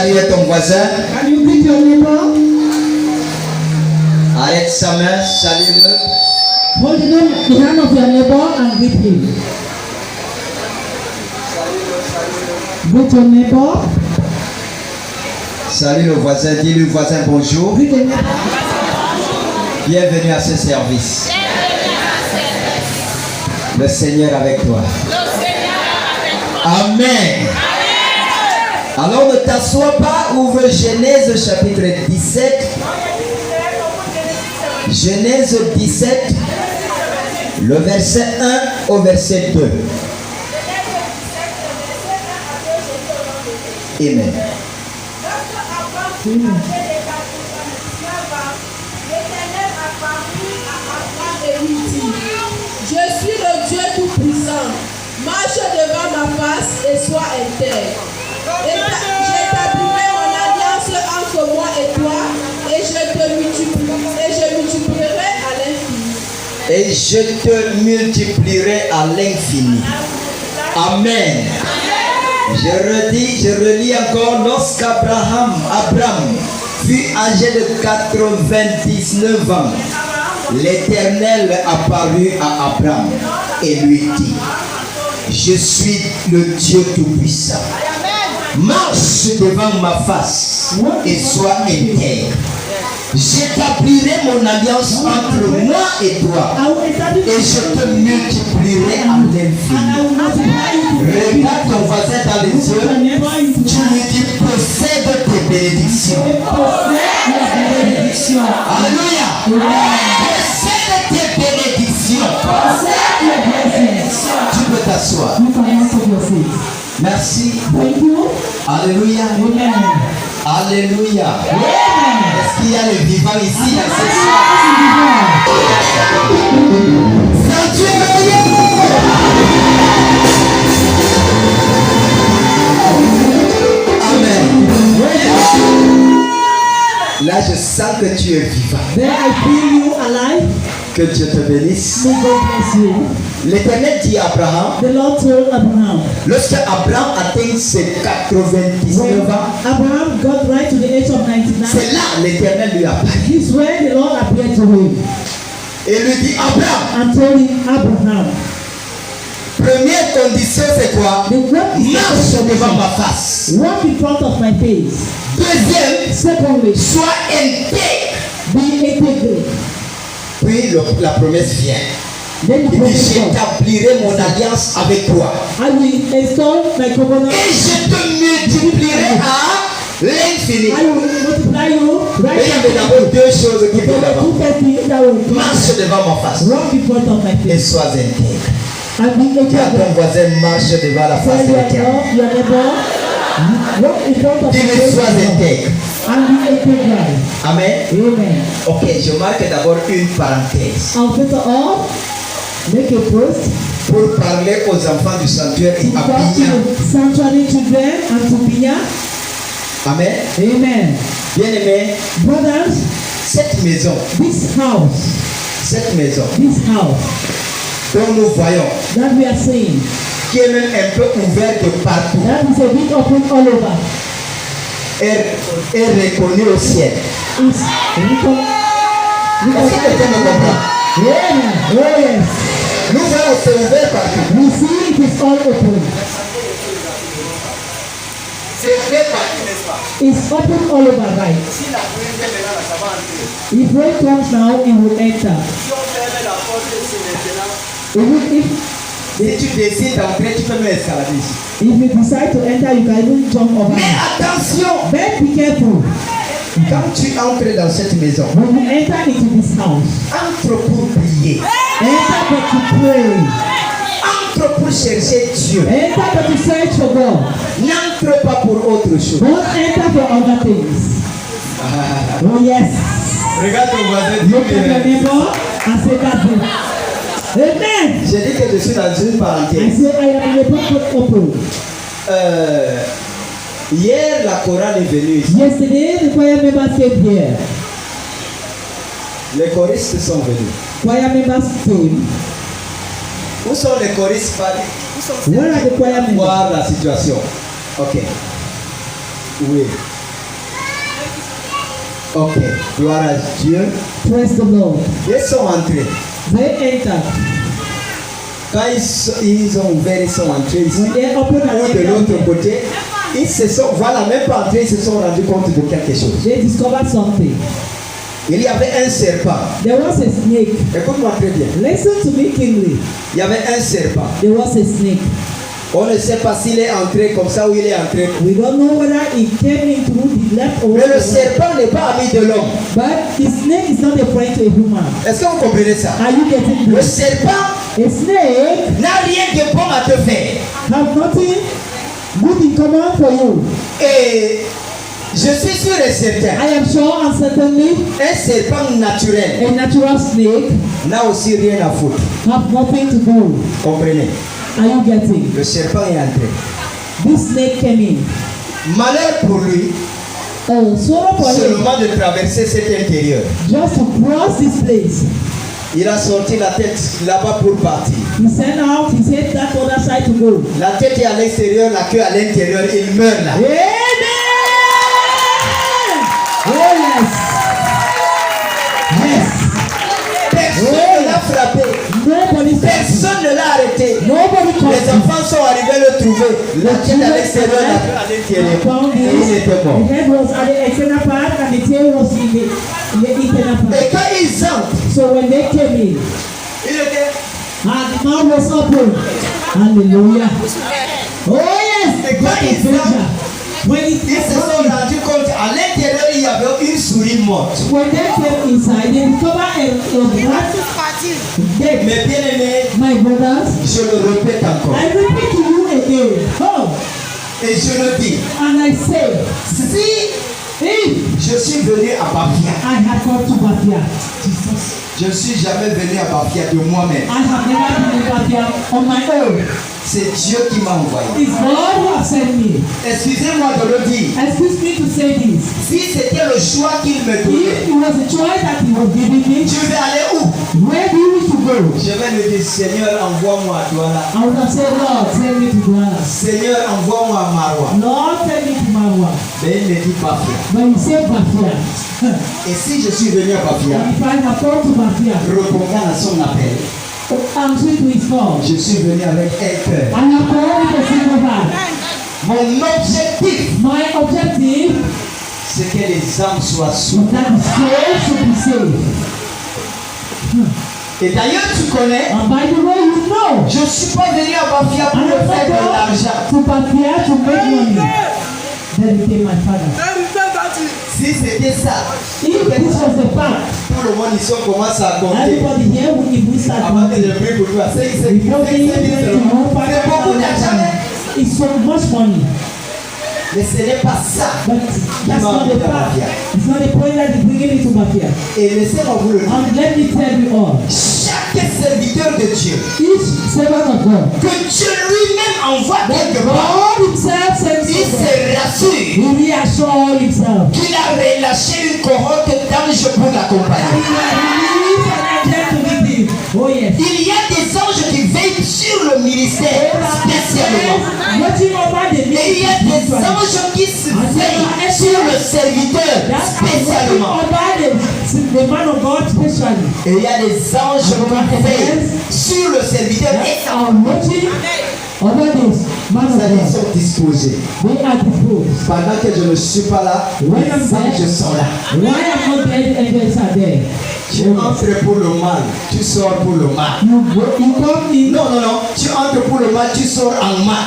saluer ton voisin. Can you greet your neighbor? Arrête sa main, salue-le. Hold the hand of your neighbor and greet him. Greet your neighbor. Salut le voisin, dis-lui voisin bonjour. Greet the neighbor. Bienvenue à ce service. Le Seigneur avec toi. Amen. Alors ne t'assois pas, ouvre Genèse chapitre 17. Genèse 17, le verset 1 au verset 2. Amen. Je suis le Dieu Tout-Puissant. Marche devant ma face et sois intègre. J'établirai mon alliance entre moi et toi et je multiplierai à l'infini. Et je te multiplierai à l'infini. Amen. Je relis encore, lorsqu'Abraham fut âgé de 99 ans, l'Éternel apparut à Abraham et lui dit: je suis le Dieu Tout-Puissant. Marche devant ma face et sois intègre. J'établirai mon alliance entre moi et toi et je te multiplierai à l'infini. Regarde ton voisin dans les yeux, tu lui dis: possède tes bénédictions. Alléluia. Possède tes bénédictions. Tu peux t'asseoir. Merci. Alléluia. Alléluia. Est-ce qu'il y a les vivants ici dans ce soir? Amen. Là, je sens que tu es vivant. Then I feel you alive. Que Dieu te bénisse. May God bless you. L'Éternel dit à Abraham, The Lord told Abraham, lorsque Abraham atteint ses 99 ans, Abraham got right to the age of 99. c'est là l'Éternel lui apparaît. This is when the Lord appeared to him Et lui dit: Abraham, and told him, Abraham, première condition c'est quoi? Marche devant ma face. walk in front of my face. Deuxième, Secondly, sois intègre. be integral. Puis la promesse vient. Then the Il dit: promise comes. j'établirai mon alliance avec toi. I will install my covenant. Et je te multiplierai à l'infini. I will multiply you Mais right il y avait d'abord deux choses qui There vont are là-bas. two things that will Marche devant ma face walk in front of my et face. sois intègre. And be Dis à ton integral. voisin: marche devant la face Tell de l'Éternel. your neighbor, walk in front of my Dis-lui: face sois intègre. and be integral. Amen. Amen. Ok, je marque d'abord une parenthèse And first of all, make a post pour parler aux enfants du sanctuaire et to à talk to Bignan. the sanctuary children and to Binya. Amen. Amen. Bien-aimé, Brothers, cette maison this house dont nous voyons, that we are seeing, qui est même un peu ouverte de partout, that is a bit open all over, est reconnue au ciel. is Est-ce que quelqu'un me comprend? Amen. Oh yes. Nous voyons c'est ouvert partout. We see it is all open. C'est ouvert partout, n'est-ce pas? It's open all over, right? Si la pluie vient maintenant, ça va entrer. If rain comes now, it will enter. Si on ferme la porte, c'est maintenant. Even if Si tu décides d'entrer, tu peux même escalader ici. you decide to enter, you can even jump over. Mais attention, But be careful. quand tu entres dans cette maison, When you enter into this house, entre pour prier, enter but to pray. entre pour chercher Dieu, Enter but to search for God. n'entre pas pour autre chose. Don't enter for other things. Oh yes. Regarde ton voisin, Look at your neighbor and say that's it. Amen. J'ai dit que je suis dans une I parenthèse. say I am in a book open. Hier, la chorale est venue ici. Yesterday, the choir members came here. Les choristes sont venus. Choir members came. Où sont les choristes? Où sont Where are the choir members? voir la situation? Ok. Oui. Ok, gloire à Dieu. Praise the Lord. Ils sont entrés. They entered. Quand ils ont ouvert, ils sont entrés ici. When they opened Ou and de l'autre entered, côté, ils se sont, voilà, même pas entrés, ils se sont rendus compte de quelque chose. they discovered something. Il y avait un serpent. There was a snake. Écoute-moi très bien. Listen to me keenly. Il y avait un serpent. There was a snake. On ne sait pas s'il est entré comme ça ou il est entré. We don't know whether it came in through the left or Mais le right. serpent n'est pas ami de l'homme. But the snake is not a friend to a human. Est-ce que vous comprenez ça? Are you getting Le this? serpent A snake n'a rien de bon à te faire. have nothing good in common for you. Et je suis sûr et certain, I am sure and certainly un serpent naturel a natural snake n'a aussi rien à foutre. have nothing to do. Comprenez? Are you getting? Le serpent est entré. This snake came in. Malheur pour lui, Oh, sorrow for c'est le him. moment de traverser cet intérieur. Just to cross this place. Il a sorti la tête là-bas pour partir. He sent out his head that other side to go. La tête est à l'extérieur, la queue à l'intérieur. Il meurt là. Amen! Oh yes. Yes. Personne ne l'a frappé. Nobody Personne ne l'a arrêté. Nobody Les caught him. enfants sont arrivés à le trouver. La tête à l'extérieur, la queue à l'intérieur. Found Et il this. était mort. The head was at the external part and the tail was in the internal Et part. quand ils entrent, So when they came in, il était. and the mouth was open. Hallelujah. Oh yes. Et quand What a ils danger. entrent, When ils se sont rendus compte à l'intérieur, il y avait une souris morte. when they came inside, they discovered a rat dead. Mais bien aimé, My brothers, je le répète encore. I repeat to you again. Oh, Et je le dis. and I say, Si if je suis venu à Bafia, I had come to Bafia, je ne suis jamais venu à Bafia de moi-même. I have never been in Bafia on my own. C'est Dieu qui m'a envoyé. It's God who has sent me. Excusez-moi de le dire. Excuse me to say this. Si c'était le choix qu'il me If donnait, it was a choice that He was giving me, tu vais aller où? where do you wish to go? Je vais lui dire, Seigneur, envoie-moi à Douala. I would have said, Lord, send me to Douala. Seigneur, envoie-moi à Maroua. Lord, send me to Marwa. Mais il me dit Bafia. But He said Bafia. Et si je suis venu à Bafia, And if I have come to Bafia, répondant à son appel, answer to His call. je suis venu avec un cœur. I have come with a single heart. Mon objectif, My objective c'est que les âmes soient is sauvées. that the soul should be saved. Et d'ailleurs, tu connais, And by the way, you know, je ne suis pas venu à Bafia pour I me am faire de not l'argent. to Bafia to make money. Then became my father. Si c'était ça, If this was the fact, tout le monde ici on commence à compter. everybody here would if we start Avant que counting. je prie pour toi, c'est Before they get to know c'est beaucoup d'argent. it's so much money. Mais ce n'est pas ça. But that's not the fact. It's not the point that is bringing me to Bafia. Et laissez-moi vous le dire. And let me tell you all, Chaque serviteur de Dieu, each servant of God, que Dieu lui-même envoie quelque part, God Himself sends il someone. se rassure He reassures Himself. qu'il a relâché une cohorte d'anges pour l'accompagner. Oh yes. Il y a des anges qui veillent sur le ministère spécialement. Et il y a des anges qui se veillent sur le serviteur spécialement. The man of God specially. Et il y a des anges qui veillent sur le serviteur et Are watching over this man of ils God. sont disposés. They are disposed. Pendant que je ne suis pas là, les anges sont là. Why am not there? The angels are there. Tu entres pour le mal, tu sors pour le mal. You come in. Non, non, non, tu entres pour le mal, tu sors en mal.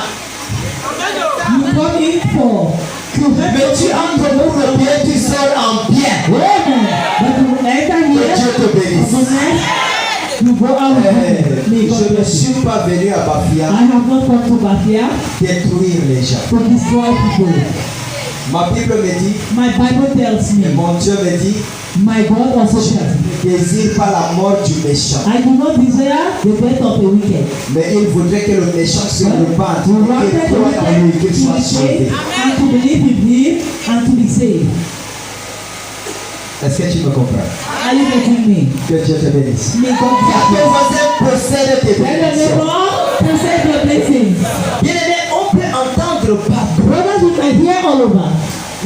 You come in for. Mais tu entres pour le bien, tu sors en bien. But you enter Que here. Dieu te bénisse. You go out with me. Je ne suis pas venu à Bafia I have not come to Bafia détruire les gens. to destroy people. Ma Bible me dit, My Bible tells et me, mon Dieu me dit, my God also je tells me, ne désire pas la mort du méchant. I do not desire the death of a wicked. Mais il voudrait que le méchant se repente, You wanted qu'il the croie en lui, wicked qu'il to soit be sauvé. saved and to believe in Him and to be saved. Est-ce que tu me comprends? Are you getting me? Que Dieu te bénisse. May God Tes bless voisins possèdent tes you. Let the bénédictions. neighbor present your blessings. Bien aimé, on peut entendre partout. Brothers, you can hear all over.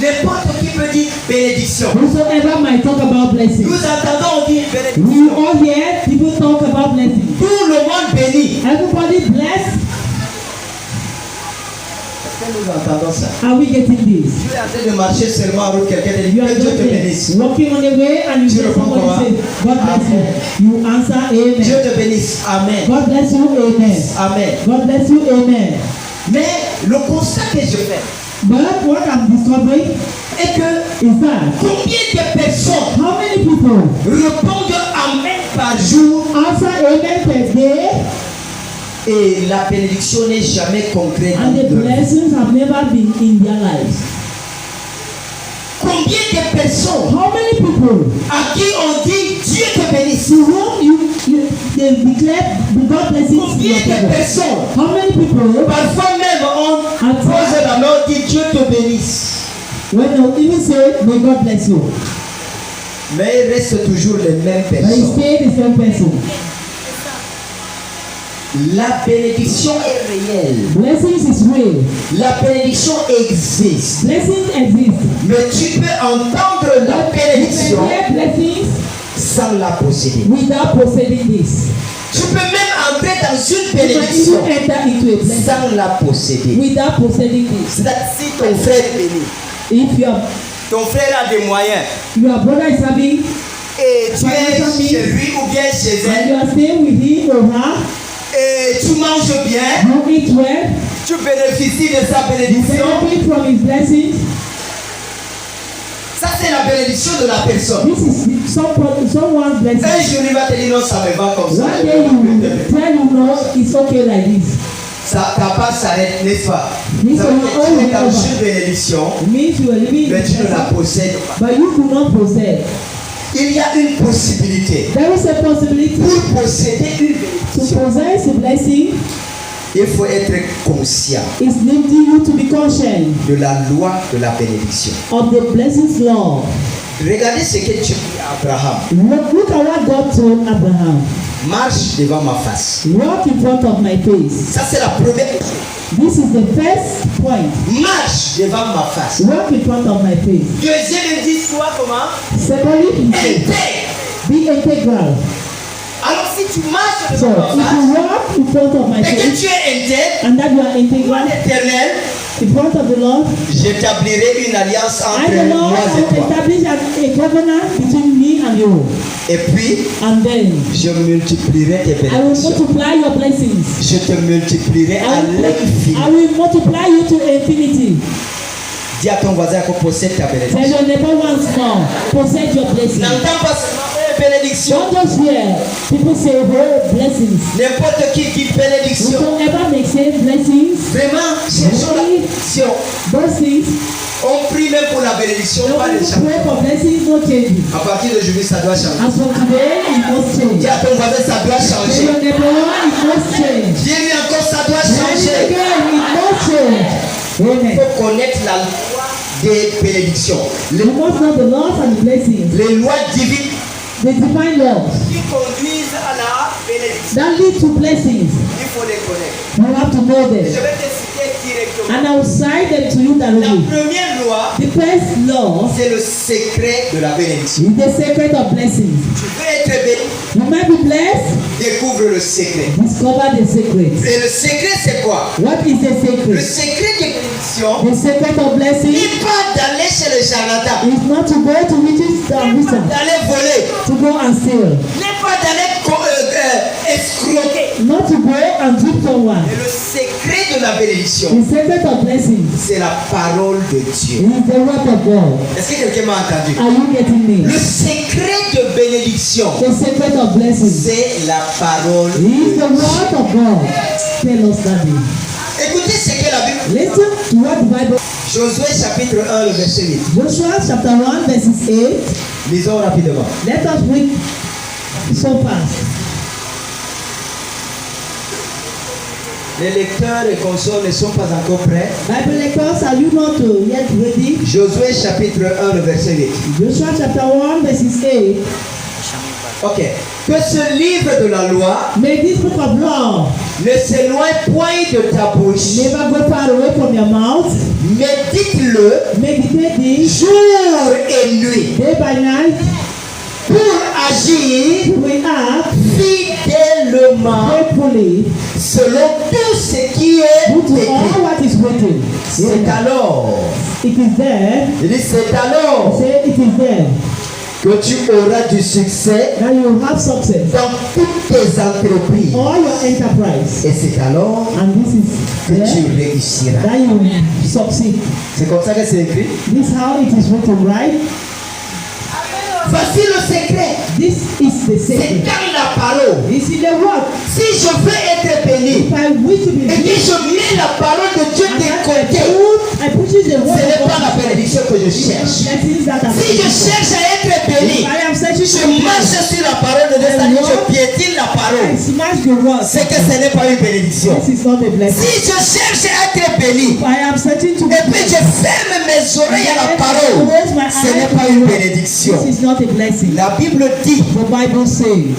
N'importe qui peut dire bénédiction. Whosoever might talk about blessing. Nous entendons on dit We bénédiction. all hear people talk about blessing. Tout le monde bénit. Everybody blessed. Est-ce que nous entendons ça? Are we getting this? Tu es en train de marcher seulement avec quelqu'un et You dire are que Dieu te just bénisse. walking on the way and you Tu hear réponds somebody comment? say, God bless you. You answer, Dieu Amen. te bénisse. Amen. God bless you, Amen. Amen. God bless you, Amen. Mais le constat que je fais But what I'm discovering est que is that combien de personnes how many people répondent Amen par jour answer Amen per day et la bénédiction n'est jamais concrète and the dans leur vie. blessings have never been in their lives? Combien de personnes How many people à qui on dit Dieu te bénisse? to whom they declare God blessings in Combien your de people? personnes How many people parfois même on pose la main, on dit Dieu te bénisse. when they even say may God bless you, Mais il reste toujours les mêmes but you personnes. stay the same person? La bénédiction est réelle. Blessings is real. La bénédiction existe. Blessings exist. Mais tu peux entendre la But you bénédiction can hear blessings sans la posséder. without possessing this. Tu peux même entrer dans une You can bénédiction even enter into a blessing sans la posséder. without possessing this. C'est-à-dire si ton frère est béni, If ton frère a des moyens your brother is having et tu es chez lui ou bien chez and elle you are staying with him or her, et tu manges bien, you eat well, tu bénéficies de sa you bénédiction. benefit from his blessings. Ça c'est la bénédiction de la personne. This is someone's Un blessing. jour il va te dire non, ça me va comme ça. One day he will tell you no, it's okay like this. Ça, ta part s'arrête, n'est-ce pas? This Ça veut will dire que tu es always dans over. une bénédiction, It means you are living in mais tu ne la blessing, possèdes pas. but you do not possess. Il y a une possibilité. There is a possibility Pour posséder une to bénédiction, possess a blessing. il faut être conscient It's leading you to be conscious de la loi de la bénédiction. of the blessings law. Regardez ce que Dieu dit à Abraham. Look at what God told Abraham. Marche devant ma face. Walk in front of my face. Ça c'est la première chose. This is the first point. Marche devant ma face. Walk in front of my face. Deuxième indice, quoi, comment? Secondly, he said, Intègre. be integral. Alors si tu marches So, devant ma if face you walk in front of my et que face tu es intègre, and that you are moi integral l'Éternel, in front of the Lord, j'établirai une alliance I, entre the Lord, moi et will toi. establish a covenant between me and you. Et puis, And then je multiplierai tes I will bénédictions. multiply your blessings. Je te multiplierai à l'infini. I will multiply you to infinity. Dis à ton voisin qu'on possède ta Tell bénédiction. your neighbor once more, possess your blessings. N'entends pas seulement bénédiction. Don't just hear people say, oh, blessings. N'importe qui dit bénédiction. Whosoever may say blessings, Vraiment, cherchons la bénédiction. those things, On prie même pour la bénédiction, no pas les one gens. pray for blessings, no changing. À partir d'aujourd'hui, ça doit changer. As for today, it must change. Dis à ton voisin, ça doit Tell changer. your neighbor, it must change. Dis-lui encore, ça doit Tell changer. it again, it must change. Il Amen. faut connaître la loi des bénédictions. You must know the laws and the blessings, Les lois divines the divine laws qui conduisent à la bénédiction. that lead to blessings. Il faut les connaître. You have to know Je them. vais te citer directement. And I will cite them to you La directly. première loi, The first law c'est le secret de la bénédiction. is the secret of blessings. Tu veux être béni, You might be blessed, découvre le secret. discover the secret. Et le secret, c'est quoi? What is the Le secret? secret des bénédictions The secret of blessing n'est pas d'aller chez le charlatan, is not to go to riches and n'est pas wisdom, d'aller voler, to go and steal, n'est pas d'aller escroquer. not to go and dupe someone. Et le secret de la bénédiction, The secret of blessings c'est la parole de Dieu. is the word of God. Est-ce que quelqu'un m'a entendu? Are you getting me? Le secret de bénédiction, The secret of blessings c'est la parole de is the Dieu. word of God. Tell us that. Écoutez ce que la Bible dit. Listen to what the Bible. Josué chapitre 1, le verset 8. Joshua chapter 1 verses 8. Lisons rapidement. Let us read so fast. Les lecteurs et consoles ne sont pas encore prêts. Bible lectors, are you not yet ready? Josué chapitre 1, le verset 8. Joshua chapter 1 verses 8. Ok. Que ce livre de la loi May this book of law Ne s'éloigne point de ta bouche. Never go far away from your mouth. Médite-le Meditate this jour et nuit day by night. pour agir We act fidèlement faithfully selon tout ce qui est due to écrit. all what is written. C'est alors, It is there. il dit c'est alors Say it is there que tu auras du succès that you will have success. dans toutes tes entreprises. All your enterprise. Et c'est alors And this is que there tu réussiras. that you will succeed. C'est comme ça que c'est écrit. This is how it is written, right? Voici le secret. This is the C'est secret. dans la parole. It's in the word. Si je veux être béni If I wish to be et que blessed, je mets la parole de Dieu de côté, I put the word ce n'est of pas la God. bénédiction que je cherche. Blessings that are Si je cherche à être béni, I am searching je to be marche blessed. sur la parole de Dieu, c'est-à-dire je piétine la I parole. smash the word. C'est que ce n'est pas une bénédiction. This is not a blessing. Si je cherche à être béni I am searching to be et puis je ferme mes oreilles à la parole, ce n'est pas une bénédiction. This is not a blessing. La Bible dit The Bible says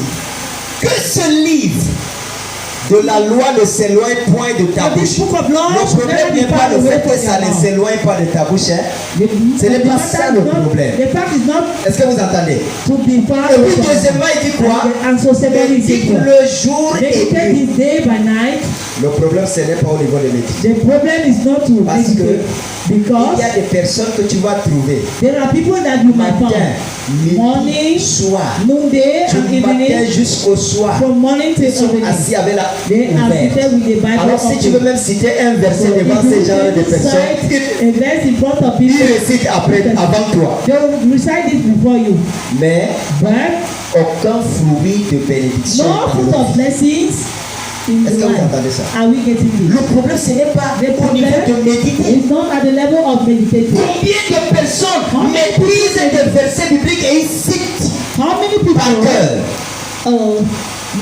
que ce livre de la loi ne s'éloigne point de ta that this bouche. book of law Le should problème never n'est be pas far le away fait que from ça your ne mouth. s'éloigne pas de ta bouche. Hein. Ce n'est pas ça le problème. The fact is not Est-ce que vous entendez? to be far Et away puis from deuxièmement, il dit quoi? and so secondly, Il dit it is le jour et meditate nuit. this day by night. Le problème, ce n'est pas au niveau de l'éthique. The problem is not to Parce que meditate il because y a des personnes que tu vas trouver there are people that you might matin, find midi, morning, soir, noonday, and du matin evening, jusqu'au soir. from morning till Ils sont evening. assis avec la They are ouverte. seated with the Bible Alors si tu veux open. même citer un verset So devant if ces you genres de personnes, recite a verse in front of ils people, récitent après, avant toi. they will recite it before you. Mais But aucun fruit de bénédiction. no dans fruit leur of vie. blessings in Est-ce que vous life. entendez ça? Are we getting this? Le problème, ce n'est pas The au niveau de problem méditer. is not at the level of meditating. Combien de personnes maîtrisent des versets bibliques et ils citent How many par people cœur?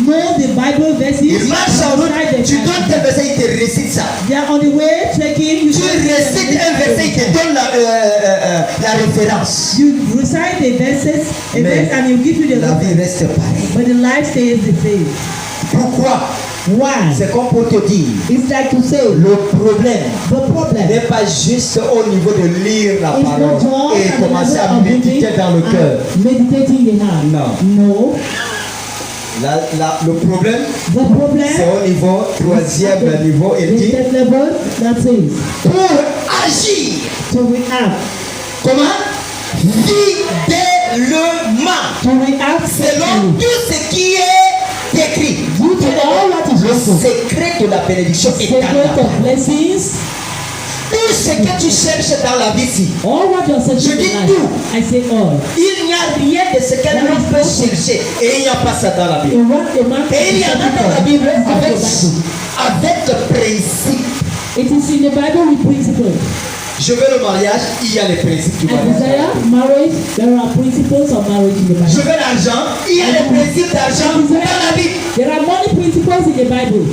know the Bible verses? Ils marchent en route, Recite the tu donnes Bible. tes versets, ils te récitent ça. They are on the way trekking. Tu récites un verset, ils te donnent la référence. You recite the verses, a Mais verse, and you give you the La vie reference. reste pareille. But the life stays the same. Pourquoi? Why? C'est comme pour te dire, It's like to say le problème the problem n'est pas juste au niveau de lire la is not parole just et at the commencer level à of reading méditer dans le cœur. and meditating in heart. Non. No. Le problème, The problem c'est au niveau troisième niveau. Il dit, is that level that says pour agir, to react. comment? Fidèlement, To react selon faithfully. tout ce qui est écrit. Due to all what is Le written. secret de la bénédiction est dans Secret la of parole. blessings. Tout ce que tu cherches dans la vie ici, All what you're searching Je dis in tout. life. I say all. il n'y a rien de ce qu'un homme peut chercher et il n'y a pas ça dans la Bible. In what a man Et il y en a dans la Bible avec principe. It is in the Bible with principles. Je veux le mariage, il y a les principes du I mariage. desire marriage. There are principles of marriage in the Je Bible. veux l'argent, il y a les principes d'argent dans la Bible. There are money principles in the Bible.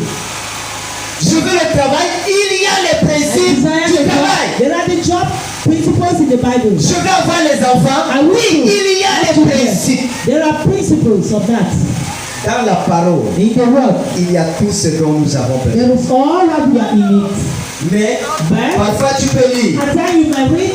Je veux le travail, il y a les I principes desire du the job. travail. There are the job principles in the Bible. Je veux avoir les enfants, I wish oui, to il y a have les children. principes. There are principles of that. Dans la parole, In the word, il y a tout ce dont nous avons besoin. there is all what we are in it. Mais But parfois tu peux lire, at times you might read,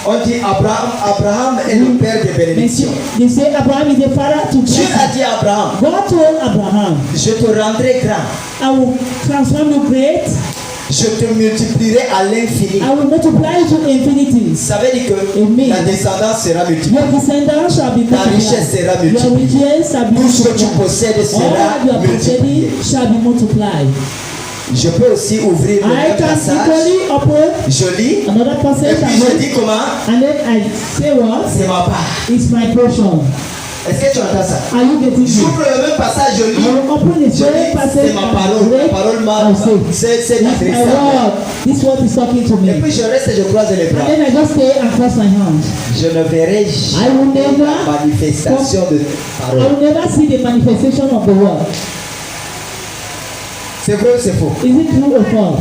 on dit Abraham est le père de bénédiction. they say Abraham is the father to Dieu blessing. a dit à Abraham, God told Abraham, je te rendrai grand, I will transform you great. je te multiplierai à l'infini. I will multiply you to infinity. Ça veut dire que Amen. la descendance sera multipliée. Your descendants shall be Ta richesse multiplied. sera Your multipliée. riches shall be Tout ce que tu multiplied. possèdes All sera that you are multiplié. possessing shall be multiplied. Je peux aussi ouvrir le I même can passage. equally open Je lis another et passage puis and je read, dis comment? and then I say what? C'est ma part. It's my portion. Est-ce que tu entends ça? Are you getting it? J'ouvre le même passage, je I lis. will open the Je same dis, passage c'est ma parole. and La read. parole I'll say, c'est it's my adressée. word. This word is talking to me. Et puis je reste et je croise les And bras. then I just stay and cross my hands. Je ne verrai I jamais will never la manifestation de I parole. will never see the manifestation of the word. C'est vrai ou c'est faux? Is it true or false?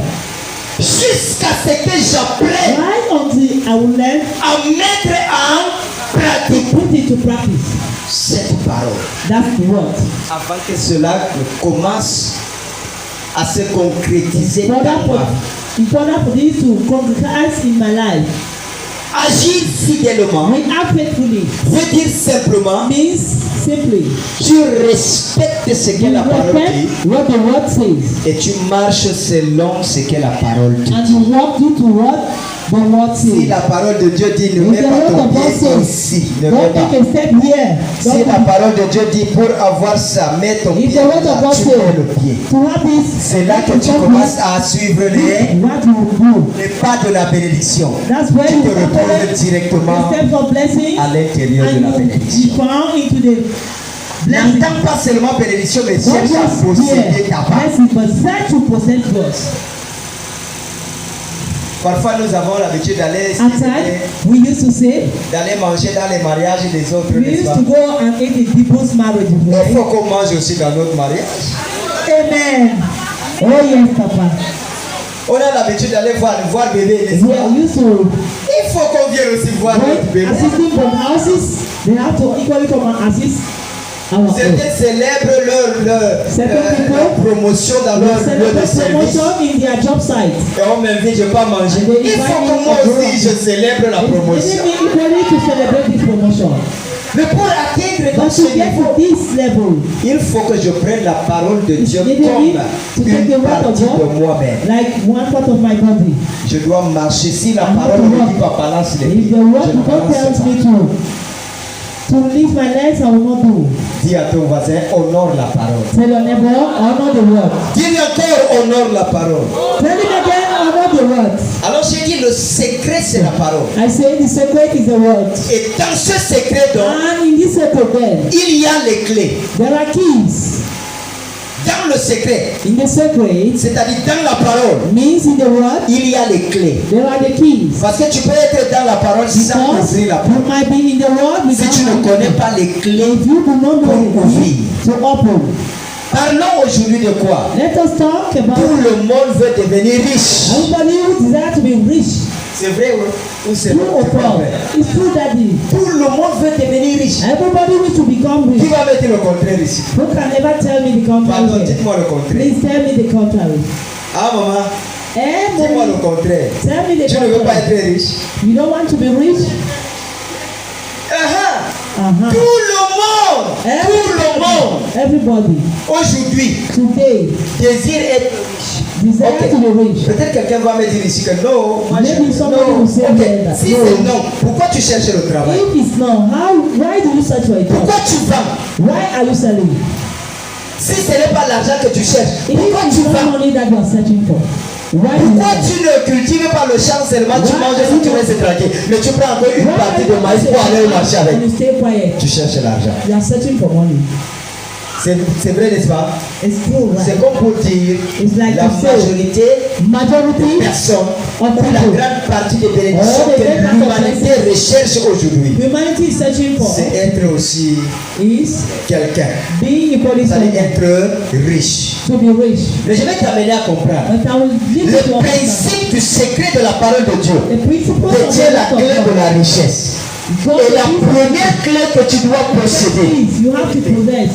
Jusqu'à ce que j'apprenne Right until I will learn à mettre en pratique to put it to practice. cette parole. That's the word. Avant que cela ne commence à se concrétiser dans ma vie. In order for this to concretize in my life, Agir fidèlement we act faithfully veut dire simplement means simply tu respectes ce que you la parole dit respect what the word says et tu marches selon ce que la parole te and dit. you walk due to what the word Si says. la parole de Dieu dit ne If mets the pas word ton of God pied says ici, ne mets don't pas. take a step here, Si don't la parole de Dieu dit pour avoir ça, mets ton if pied the word of là, God tu says mets le pied. to have this, C'est là que tu commences à suivre what you will do. les pas de la bénédiction. That's where Tu you te retrouves the directement steps of blessing à l'intérieur de la and you bénédiction. found into the blessing. N'entends pas seulement bénédiction, mais Not cherche à just posséder here, ta part. blessing, but search to possess yours. Parfois, nous avons l'habitude d'aller At times, we used to say, d'aller manger dans les mariages des autres, we n'est-ce used pas? to go and eat in people's marriages, Il right? faut qu'on mange aussi dans notre mariage. Amen. Oh yes, Papa. On a l'habitude d'aller voir bébé, n'est-ce We pas? are used to, Il faut qu'on vienne aussi voir notre when bébé. assisting from houses, they have to equally come and assist our own. Certains célèbrent leur promotion dans leur They lieu de celebrate service. promotion in their job site. Et on m'invite, je ne vais pas manger. And they Il faut invite que me moi to aussi je célèbre la They promotion. need me equally to celebrate this promotion. Mais pour atteindre dans But ce to get niveau, to this level, il faut que je prenne la parole de Dieu needed me comme to take the une word of partie de God moi-même. like one part of my body. Je dois marcher. Si la I need parole to me walk. dit pas balance les If pieds, the word je of ne God balance tells pas. me to release my legs, I will not do. Dis à ton voisin, honore la parole. Tell your neighbor, honor the word. Dis encore, honore la parole. Tell him again, honor the word. Alors j'ai dit, le secret c'est la parole. I say the secret is the word. Et dans ce secret donc, And in this secret then, il y a les clés. there are keys. Dans le secret, In the secret, c'est-à-dire dans la parole, means in the word, il y a les clés. there are the keys. Parce que tu peux être dans la parole sans Because ouvrir la you parole. might be in the word Si tu ne without connais pas les clés, if you do not know pour the ouvrir. key to open. Parlons aujourd'hui de quoi? Let us talk Tout about le monde veut devenir riche. everybody who desires to be rich. C'est vrai ou c'est True or pas false? vrai? It's true, Daddy. Tout le monde veut devenir riche. Everybody wants to become Qui rich. va mettre le contraire ici? Who can ever tell me the Pardon, contrary? dites-moi le contraire. Please tell me the contrary. Ah maman, Eh, dis-moi le mommy, contraire. tell me the Tu ne veux pas contrary. être riche? You don't want to be rich? Tout le monde, Everybody aujourd'hui today désire être riche. desire Ok. to be rich. Peut-être quelqu'un va me dire ici que non, moi Maybe je somebody non. will say Ok. that. Si No. c'est non, pourquoi tu cherches le travail? If it's not, why do you search for a job? Pourquoi tu vends? Why are you selling? Si ce n'est pas l'argent que tu cherches, If pourquoi it's tu not vends? money that you are searching for, why do you Pourquoi sell? tu ne cultives pas le champ seulement, tu Why manges are ça, you tu not- restes tranquille, mais tu prends encore une Why partie are de you maïs pour aller au marché avec. and you stay quiet? Tu cherches l'argent. You are searching for money. C'est vrai, n'est-ce pas? It's true, C'est right? comme pour dire It's like la to say, majorité majority des personnes, of ou la people, grande partie des bénédictions Oh, the que great part of l'humanité recherche aujourd'hui, humanity is searching for c'est être aussi is quelqu'un. being equally C'est-à-dire someone, être riche. to be rich. Mais je vais t'amener à comprendre. But I will leave Le you to understand. principe du secret de la parole de Dieu The principle of détient la the clé word de of la God. richesse. God Et la gives première clé que tu dois posséder, things you have to possess.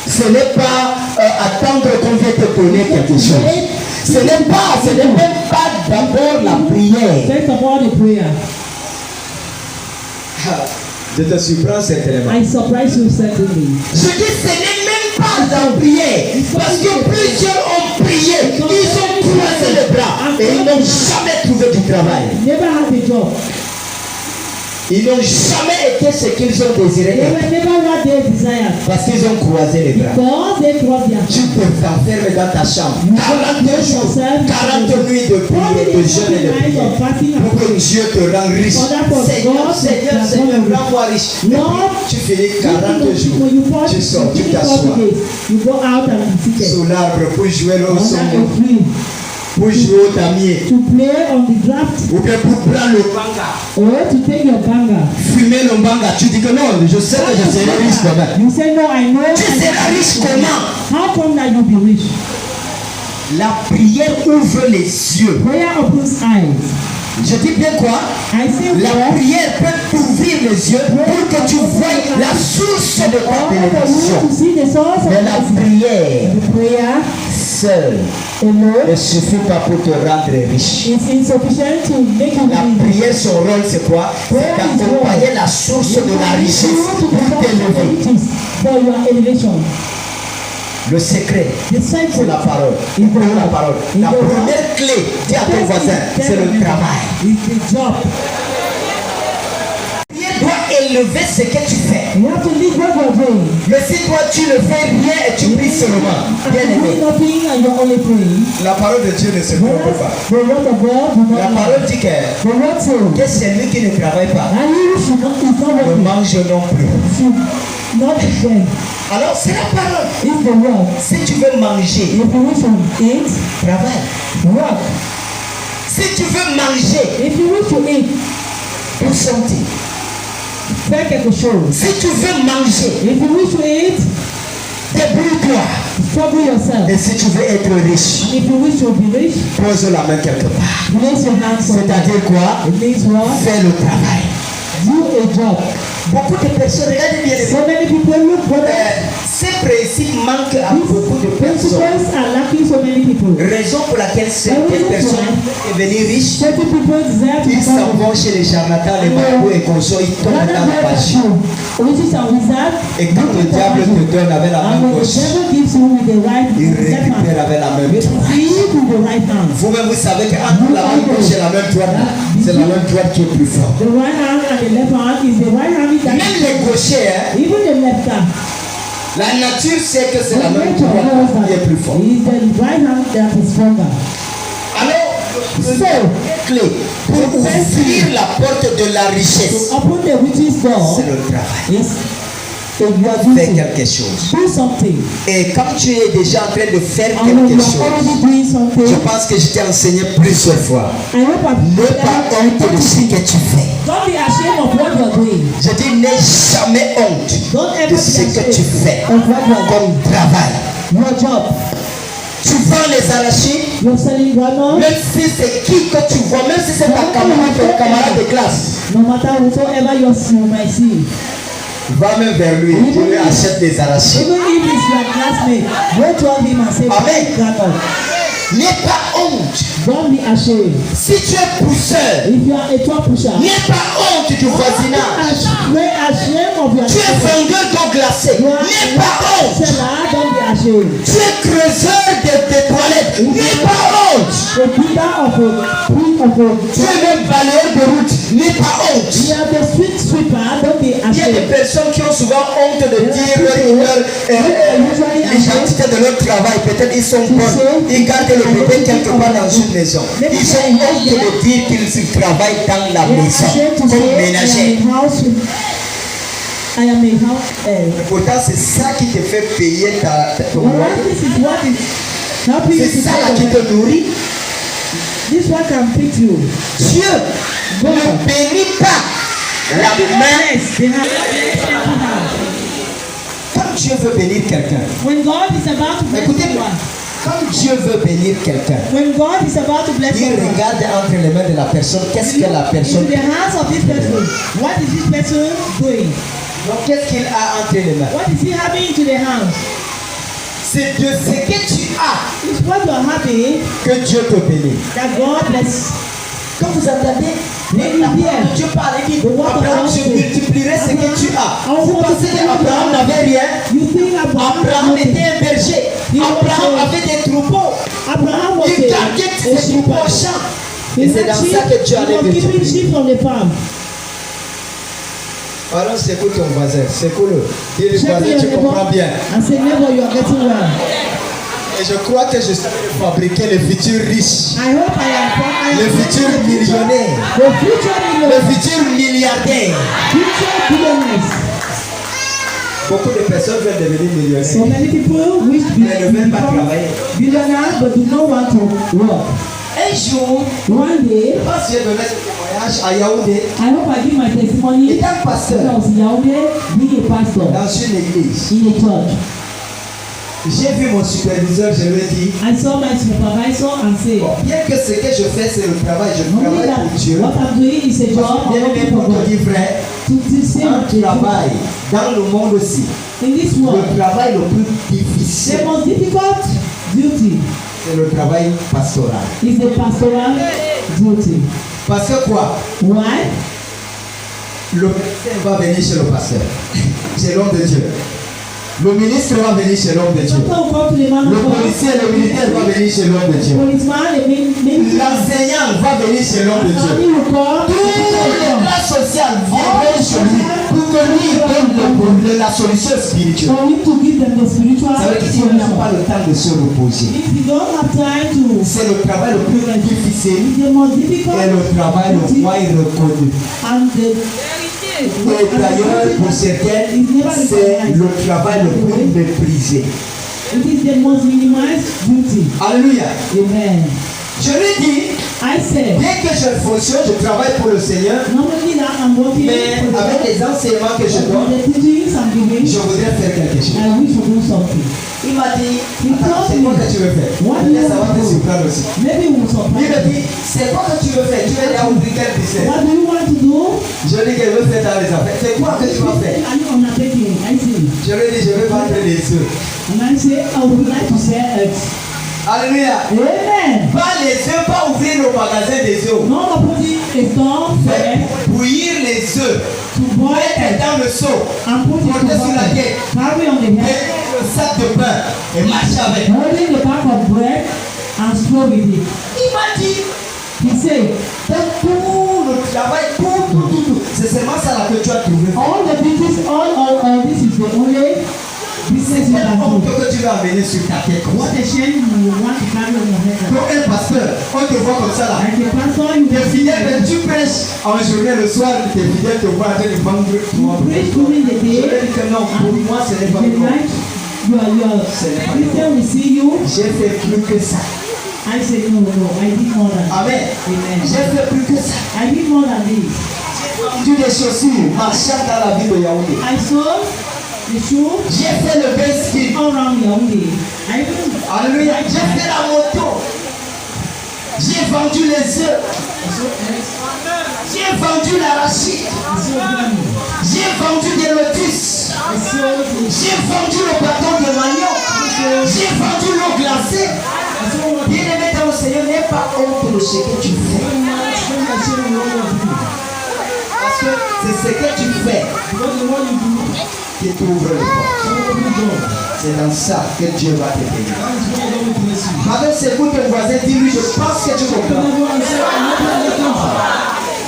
ce n'est pas attendre qu'on vienne te donner quelque chose. Ce n'est même pas d'abord la prière. First of all, the prayer. Je te surprends certainement. I surprise you certainly. Je dis ce n'est même pas la prière. Parce que plusieurs ont prié, ils ont croisé les bras et ils n'ont jamais trouvé du travail. Never had a job. Ils n'ont jamais été ce qu'ils ont désiré They être. were never what they desired. Parce qu'ils ont croisé les bras. Because they crossed their Tu te t'enfermes dans ta chambre. 42 jours, 40 nuits de prière, de jeûne et de prière. Pour que Dieu te rende riche. Seigneur, Seigneur, Seigneur, rends-moi riche. Et puis, tu finis 40 jours. Tu sors, tu t'assois You go out and be seated. sous l'arbre pour jouer au Under son, a tree pour jouer au damier, to play on the draft ou bien pour prendre le banga. or to take your banger. Fumer le banga. Tu dis que non, je sais que je serai riche quand même. You say no, I know. Tu seras riche comment? How come that you be rich? La prière ouvre les yeux. Prayer opens eyes. Je dis bien quoi? I say La what? prière peut t'ouvrir les yeux pour que tu voies la source de ta All for you bénédiction. to see the source of Mais la blessing. prière The prayer seule ne suffit pas pour te rendre riche. It's insufficient to make you La rich. prière, son rôle, c'est quoi? C'est d'accompagner la source de la richesse pour t'élever. For your elevation. Le secret, The c'est secret la parole. is the La word. parole. Is La the word. première clé, dis à ton voisin, c'est le travail. It's the job. Tu dois élever ce que tu fais. You have to leave what you're doing. Mais si toi tu ne fais rien et tu pries seulement, bien And aimé, doing nothing and you're only praying. la parole de Dieu ne se trompe pas. The word of God do La not parole lie. dit que The word says, celui qui ne travaille pas and you should not, it's not ne working. mange non plus. Should not eat. Alors c'est la parole. It's the word. Si tu veux manger, If you wish to eat, travaille. work. Si tu veux manger If you wish to eat, pour sentir. fais quelque chose. Si tu veux manger, If you wish to eat, débrouille-toi. struggle yourself. Et si tu veux être riche, And if you wish to be rich, pose la main quelque part. place your hands on it. C'est-à-dire quoi? It means what? Fais le travail. Do a job. Beaucoup de personnes, regardez bien, So many people look for that. ces principes manquent à beaucoup de These personnes. principles are lacking so many people. Raison pour laquelle certaines personnes devenir riches, Certain people desire to ils s'en become vont chez les charlatans, les marabouts et consorts, ils tombent dans la page. witches and wizards. Et quand le diable te donne avec la main And when the gauche, devil gives you with the right il left récupère hand, avec la main you droite. receive with the right hand. Vous-même, vous savez qu'entre la main gauche et la main droite, c'est la main droite qui est plus forte. The right hand and the left hand is the right hand that Même les gauchers, even the left hand. la nature sait que c'est la The main nature knows droite that qui est plus forte. it is the right hand that is stronger. Alors, clé pour ouvrir la porte de la richesse, To open the witch's door c'est le travail. is if you are Fais doing quelque chose. do something. Et quand tu es déjà en train de faire And when quelque you are already chose, doing je something, pense que je t'ai enseigné plusieurs fois. I hope N'aie pas honte de ce que tu fais. don't be ashamed of what you are doing. Je dis, n'aie jamais honte Don't ever de be ce que tu ashamed fais of what you are doing. comme travail. Your job. Tu vends les arachides, You're selling grammar. même si c'est qui que tu vois, même si c'est ta camarade, ton camarade de classe, No matter whosoever you might see. va même vers lui, tu lui achètes des arachides. Even if it's your classmate, go to him and say, Amen. grammar. N'aie pas honte. Don't be ashamed. Si tu es pousseur, If you are a top pusher, n'aie pas honte du voisinage. be ashamed of your Tu es vendeur d'eau glacée, You are n'aie pas honte. seller, don't be ashamed. Tu es creuseur de toilettes, n'aie pas honte. The leader of a Tu es même balayeur de route, n'aie pas honte. you are the street sweeper, don't be Il y a des ashamed. personnes qui ont souvent honte de dire l'identité de leur travail. Peut-être ils sont bons, ils gardent le bébé quelque part dans une maison. Ils ont honte de dire qu'ils travaillent dans la They are maison ashamed to comme say, ménager. I am a house. Pourtant, c'est ça qui te fait payer ton Well, loyer. this is what is helping you C'est to ça là qui pay. te nourrit. This one can feed you. Dieu ne bénit pas la main. Yes, they have empty hands. Quand Dieu veut bénir quelqu'un, When God is about to bless écoutez, someone, quand Dieu veut bénir quelqu'un, when God is about to bless il someone, regarde entre les mains de la personne, qu'est-ce que la personne into the hands of this person, what is this person doing? Donc, qu'est-ce qu'il a entre les mains? What is he having into the hands? C'est de ce que tu as It's what you are having que Dieu te bénit. that God bless. Quand vous entendez, la parole de Dieu parle, il dit, Abraham, je multiplierai ce que tu as. Vous pensez qu'Abraham n'avait rien? You think Abraham Abraham était un berger. Abraham avait des troupeaux. Abraham was Il gardait ses troupeaux au champ. Et c'est dans ça que Dieu allait keeping multiplier. sheep from the farm. Alors, secoue ton voisin, secoue-le. Dis le Check voisin, your tu neighbor comprends bien. and say, neighbor, you are getting well. Et je crois que je sais fabriquer les futurs riches, I hope I am les futurs millionnaires, the future les millionaires. futurs milliardaires. Future billionaires. Beaucoup de personnes veulent devenir millionnaires. So many people wish to Mais ne veulent pas become travailler. billionaires but do not want to work. Un jour, One day, je pense que je vais mettre ce témoignage à Yaoundé, I hope I give my testimony étant when I pasteur was in Yaoundé, being a pastor dans une église. in a church. J'ai vu mon superviseur, je lui ai dit, I saw my supervisor and say, bien que ce que je fais c'est le travail, je only travaille that pour Dieu. what I'm doing is a job Bien I'm aimé working for pour te God. dire vrai, To say un travail dans le monde aussi, in this world, le travail le plus difficile, the most difficult duty C'est le travail pastoral. It's the pastoral duty. Parce que quoi? Why? Le ministère va venir chez le pasteur. C'est l'homme de Dieu. Le ministre va venir chez l'homme de Dieu. Le policier, le militaire va venir chez l'homme de Dieu. L'enseignant va venir chez l'homme de Dieu. Tous les classes sociales viennent chez lui pour que lui donne la solution spirituelle. Ça veut dire qu'il n'a pas le temps de se reposer. C'est le travail le plus difficile et le travail le moins reconnu. Et d'ailleurs, pour certains, c'est le travail le plus méprisé. It is the most minimized duty. Alléluia. Amen. Je lui dis, bien que je fonctionne, je travaille pour le Seigneur, mais avec les enseignements que je donne, je voudrais faire quelque chose. Il m'a dit, c'est quoi que tu veux faire? Ça va te surprendre aussi. Il m'a dit, c'est quoi que tu veux faire? Tu veux aller ouvrir quel business? Je lui dis que je veux faire dans les affaires. C'est quoi que tu vas faire? Je lui dis, je veux vendre les œufs. Alléluia. Amen. Pas les œufs, pas ouvrir le magasin des œufs. Bouillir les œufs. Mettre dans le seau. Porter sur la tête. Mettre le sac de pain et marcher avec. Il m'a dit. He said, tout le travail, tout. C'est seulement ça là que tu as trouvé. All this is the only business you can do. Que tu vas amener sur ta tête. What a shame you want to carry on your head. Donc un pasteur, on te voit comme ça là. Like a pastor, you tes fidèles, tu prêches en journée, le soir, tes fidèles te voient en train de vendre. preach during the day. Je vais dire que non, pour moi ce n'est pas bon. Christian will see you. J'ai fait plus que ça. I said no, I did more than that. Amen. Amen. J'ai fait plus que ça. I did more than this. Tu des chaussures marchant dans la ville de Yaoundé. I sold the shoe. J'ai fait le best ski. All around Yaoundé. Alléluia. J'ai fait la moto. J'ai vendu les œufs. J'ai vendu l'arachide. J'ai vendu des lotus. J'ai vendu le bâton de manioc. J'ai vendu l'eau glacée. Bien-aimé dans le Seigneur, n'aie pas honte de ce que tu fais. Parce que c'est ce que tu fais qui t'ouvre les portes. C'est dans ça que Dieu va te bénir. Avec ses bouts ton voisin, dis-lui, je pense que tu comprends.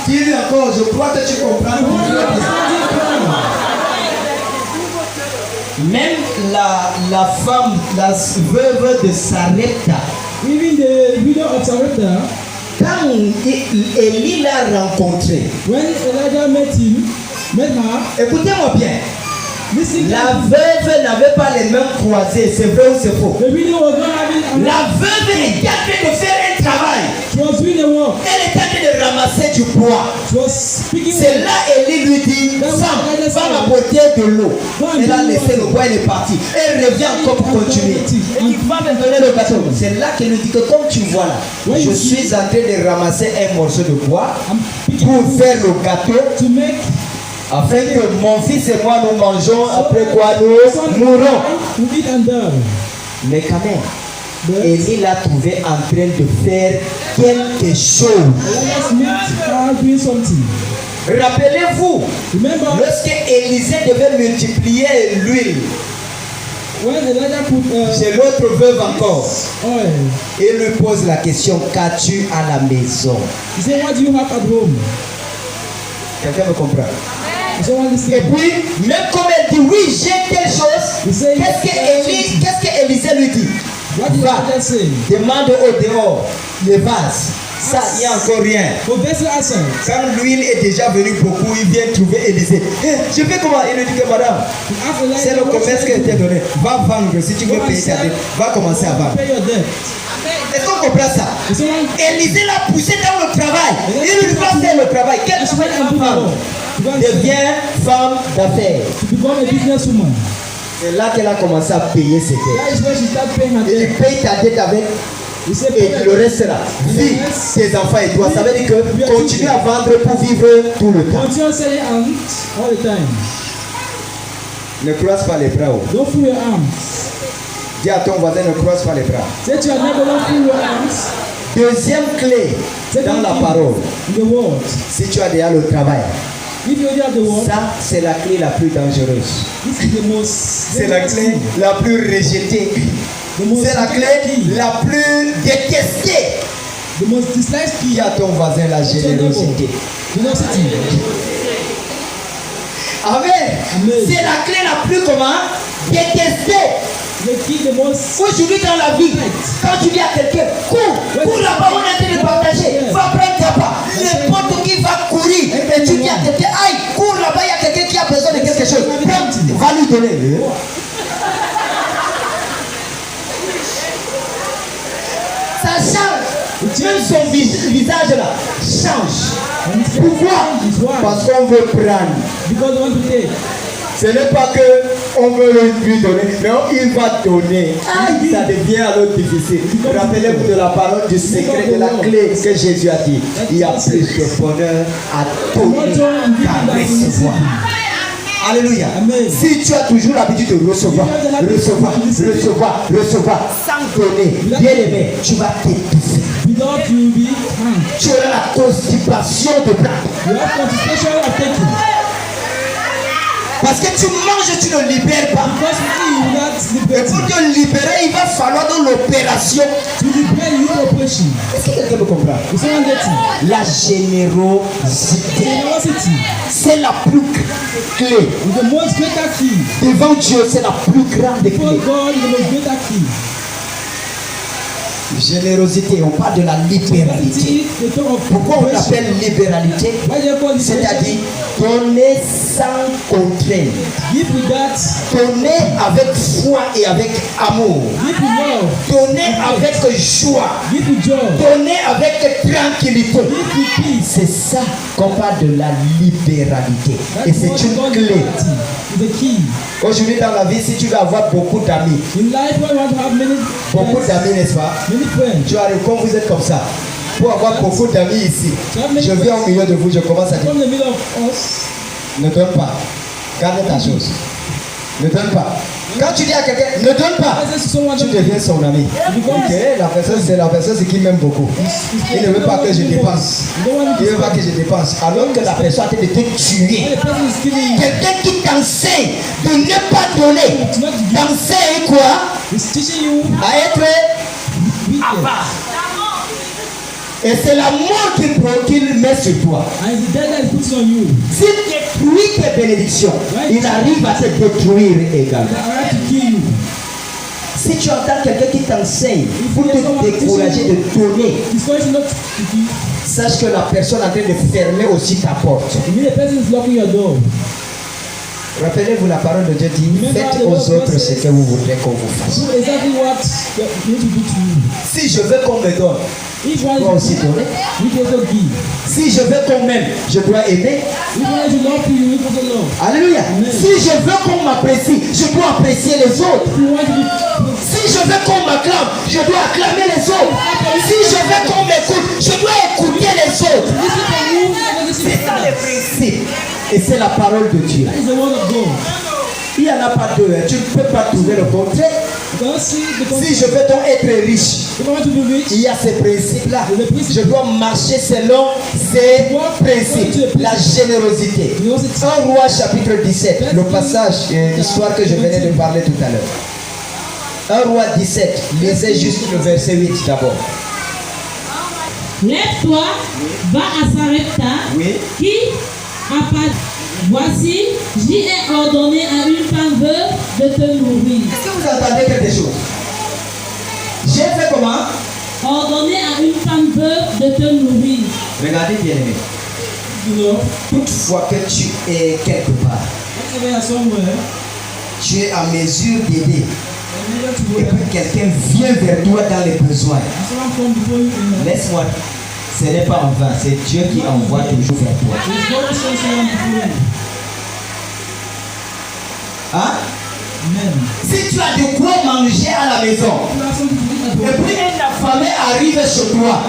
Dis-lui encore, je crois que tu comprends. Même la femme, la veuve de Sarepta, Even the widow of Sarepta, quand Élie l'a rencontré, when Elijah met her, écoutez-moi bien, listen, la veuve n'avait pas les mains croisées, c'est vrai ou c'est faux? the widow was not having La veuve était en train de faire un travail. she was doing the work. Elle était en train de ramasser du bois. She was speaking. C'est là Élie lui dit, Sam, va m'apporter de l'eau. Elle a laissé le bois, elle est partie. Elle revient encore pour continuer. Elle dit, va me donner le gâteau. C'est là qu'elle lui dit que comme tu vois là, je suis en train de ramasser un morceau de bois pour faire le gâteau. To make Afin que mon fils et moi nous mangeons, après quoi nous mourrons. to eat and die. Mais quand même, Élie l'a trouvé en train de faire quelque chose. Elijah's met her doing something. Rappelez-vous, Remember lorsque Élisée devait multiplier l'huile, when Elijah put c'est l'autre veuve encore. oil. Il lui pose la question, qu'as-tu à la maison? He said, what do you have at home? Quelqu'un me comprend? He said, what is Et puis, même comme elle dit, oui, j'ai quelque chose, qu'est-ce que Élisée lui dit? What did Va, Elijah say? demande au dehors les vases. Ça, il n'y a encore rien. For vessel answer. Quand l'huile est déjà venue beaucoup, il vient trouver Élisée. Je fais comment? Il lui dit que madame, c'est le commerce qui a été donné. Va vendre si tu veux payer ta dette. Va commencer à vendre. Pay your debt. Est-ce qu'on comprend ça? Élisée l'a poussé dans le travail. Il lui va faire le travail. Quelle femme? Devient femme d'affaires. To become a businesswoman. C'est là qu'elle a commencé à payer ses dettes. That is when she started paying her Et debt. tu payes ta dette avec He said, et le reste là. Vis tes enfants et toi. Ça veut dire que continue à vendre pour vivre tout le temps. continue selling and all the time. Ne croise pas les bras. Don't fool your arms. Dis à ton voisin, ne croise pas les bras. Say to your neighbor, don't fold your hands. Deuxième clé dans la parole. In the word. Si tu as déjà le travail, If you already have the word, ça c'est la clé la plus dangereuse. this is the most. C'est la clé la plus rejetée. C'est la clé la plus détestée. The most disliked key. Dis à ton voisin la générosité. Generosity. Amen. C'est la clé la plus comment? Détestée. The key, the most. Aujourd'hui dans la vie, quand tu dis à quelqu'un, cours là-bas, on est en train de partager, va prendre ta part. N'importe qui va courir, et tu dis à quelqu'un, aïe, cours là-bas, il y a quelqu'un qui a besoin de quelque chose. Prends, va lui donner. Ça change. Même son visage là change. Pourquoi? Parce qu'on veut prendre. Because you want to take. Ce n'est pas que on veut lui donner, non, il va donner. Ça devient alors difficile. Rappelez-vous de la parole du secret de la clé que Jésus a dit. Il y a plus de bonheur à donner qu'à recevoir. Alléluia. Amen. Si tu as toujours l'habitude de recevoir, sans donner, bien aimé, tu vas t'étouffer. Without you be Tu auras la constipation de prendre. you have constipation of taking. Parce que tu manges, tu ne libères pas. Because you not Et liberating. pour te libérer, il va falloir dans l'opération. To liberate you need operation. Est-ce que quelqu'un me comprend? You say one getting. La générosité, Generosity. c'est la plus clé. Is the most greater key. Devant Dieu, c'est la plus grande Before clé. God is the most greater key. Générosité, on parle de la libéralité. See, the talk of Pourquoi on operation. l'appelle libéralité? Why do you call it C'est-à-dire donner sans contrainte. give without, Donner avec foi et avec amour. give with love, Donner avec joie. give with joy, Donner avec tranquillité. give with peace. C'est ça qu'on parle de la libéralité. Et That's c'est what we une call clé. liberty. It's the key. Aujourd'hui dans la vie, si tu veux avoir beaucoup d'amis, In life, when you want to have many beaucoup friends, d'amis, n'est-ce pas? many friends. Tu arrives comme vous êtes comme ça. Pour avoir beaucoup d'amis ici, je viens au milieu de vous, je commence à dire, Come in the middle of us. ne donne pas. Garde ta chose. Ne donne pas. Quand tu dis à quelqu'un, ne donne pas, I say to someone tu deviens son ami. Ok, la personne, c'est la personne qui m'aime beaucoup. Il ne veut pas que je dépense. Il ne veut pas que je dépense. Alors que la personne a été de te tuer. the person is killing you. Quelqu'un qui t'enseigne de ne pas donner, It's not to give. t'enseigne quoi? It's teaching you À être weakness. Et c'est la mort qu'il met sur toi. And it's the death that he puts on you. S'il détruit tes bénédictions, il arrive à te détruire également. I have to kill you. Si tu entends quelqu'un qui t'enseigne pour te décourager de donner, It's going not to give. sache que la personne est en train de fermer aussi ta porte. You mean the person is locking your door. Rappelez-vous, la parole de Dieu dit, faites aux autres ce que vous voudrez qu'on vous fasse. Do exactly what you need to do to you. Si je veux qu'on me donne, Each je one dois aussi donner. you also give. Si je veux qu'on m'aime, je dois aimer. Each one to love you, you also love. Alléluia. Si je veux qu'on m'apprécie, je dois apprécier les autres. If you want to be, Si je veux qu'on m'acclame, je dois acclamer les autres. Si je veux qu'on m'écoute, je dois écouter les autres. listen to you and listen C'est to ça le others. principe. Et c'est la parole de Dieu. That is the word of God. Il n'y en a pas deux. Tu ne peux pas trouver le contraire. You cannot see the Si concept. je veux donc être riche, If I want to be rich, il y a ces principes-là. Je dois marcher selon ces principes. La générosité. 1 Roi chapitre 17. Le passage, l'histoire que je venais de parler tout à l'heure. 1 Roi 17. Lisez juste le verset 8 d'abord. Lève-toi, va à Sarepta, Oui. qui a pas. Voici, j'y ai ordonné à une femme veuve de te nourrir. Est-ce que vous entendez quelque chose? J'ai fait comment? Ordonné à une femme veuve de te nourrir. Regardez bien aimé. you know, Toutefois que tu es quelque part, whenever you are somewhere, tu es en mesure d'aider. and you want to go Et there, puis quelqu'un vient vers toi dans les besoins. and someone come before you in Laisse-moi. Ce n'est pas en vain, c'est Dieu qui envoie toujours vers toi. There's God who sends someone before you. Hein? Amen. Si tu as de quoi manger à la maison, You have something to eat at et home. puis un affamé arrive chez toi,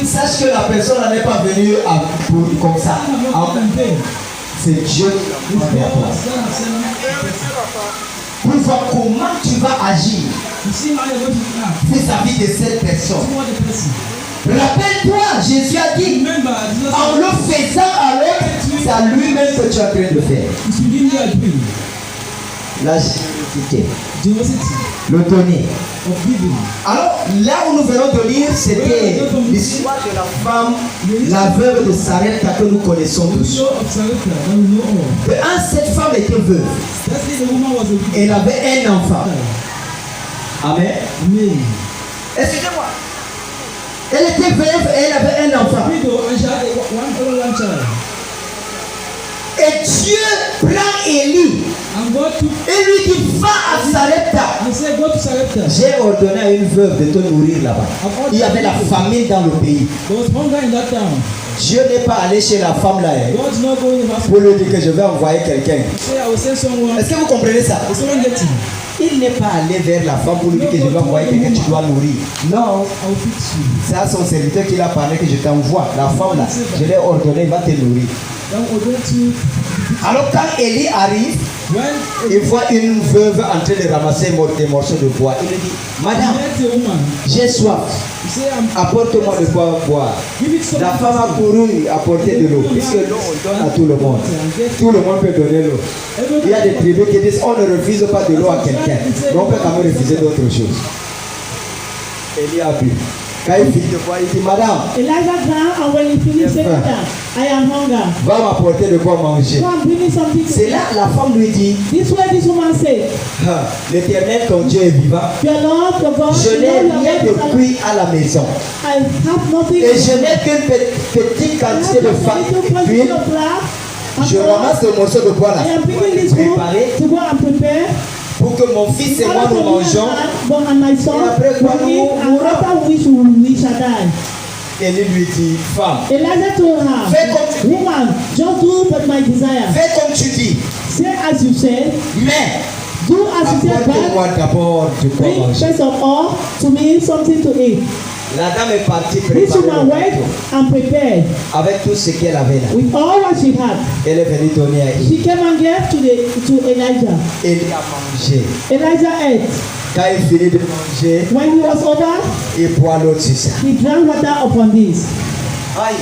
sache que la personne n'est pas venue comme ça. C'est Dieu qui vient vers toi. pour voir comment tu vas agir to see how you're going to act vis-à-vis de cette personne. toward the person. Rappelle-toi, Jésus a dit, Remember, Jesus en le faisant à l'autre, c'est à lui-même que tu es en train de faire. is within you and me. La générosité, Generosity le donner. of giving. Alors, là où nous venons de lire, c'était l'histoire de la femme, la veuve de Sarepta que nous connaissons The tous. widow of Sarepta that we know of. De un, cette femme était veuve. That's the woman was a widow. Elle avait un enfant. Amen. Amen. Excusez-moi. Elle était veuve et elle avait un enfant. Widow and she had one child. Et Dieu prend Élie And God took et lui dit, va à Sarepta. and said, go to Sarepta. J'ai ordonné à une veuve de te nourrir là-bas. Il y avait la famine dans le pays. There was hunger in that town. Dieu n'est pas allé chez la femme là God's not going in hospital. pour lui dire que je vais envoyer quelqu'un. Say, I will send someone. Est-ce que vous comprenez ça? Is someone getting? Il n'est pas allé vers la femme pour lui dire que je vais envoyer quelqu'un que tu dois nourrir. Non, I will fix you. c'est à son serviteur qu'il a parlé que je t'envoie. La femme là, je l'ai ordonné, il va te nourrir. Then we're going to Alors quand Élie arrive, when il voit une veuve en train de ramasser des morceaux de bois. Il lui dit, Madame, met a woman, j'ai soif. you say, Apporte-moi de quoi boire. give it to La femme a couru apporter de l'eau. Puisque l'eau, on donne à tout le monde. Tout le monde peut donner l'eau. Il y a des tribus qui disent, on ne refuse pas de l'eau à quelqu'un. Mais on peut quand même refuser d'autres choses. Élie a bu. Quand il finit de boire, il dit, Madame, Elijah drank, and when he finished saying that, I am hunger. va m'apporter de quoi manger. Go and bring me something to C'est eat. là la femme lui dit, This way this woman said, ah, l'Éternel ton Dieu est vivant. your Lord, your God, Je you n'ai know your rien de word, cuit à la maison. I have nothing Et to je eat. n'ai qu'une petite I have quantité de just a little farine quantity d'huile. of flour and Je ramasse oil. le morceau de bois là I am pour picking this wood préparer to go and prepare. pour que mon fils et moi nous mangeons. and my son Et après quoi, will eat, nous and mourrons. after which we shall die. Élie lui dit, femme, Elijah told her, fais comme tu, woman, just do but my desire. fais comme tu dis, Say as you said, mais do as you said, but apporte-moi d'abord de quoi bring manger. first of all to me something to eat. La dame est partie This préparer woman le went gâteau and prepared avec tout ce qu'elle avait là. with all what she had. Elle est venue donner à Élie. She came and gave to Elijah. Élie a mangé. Elijah ate. Quand il finit de manger, When he was over, il boit l'autre sur ça. he drank water upon this. Aïe.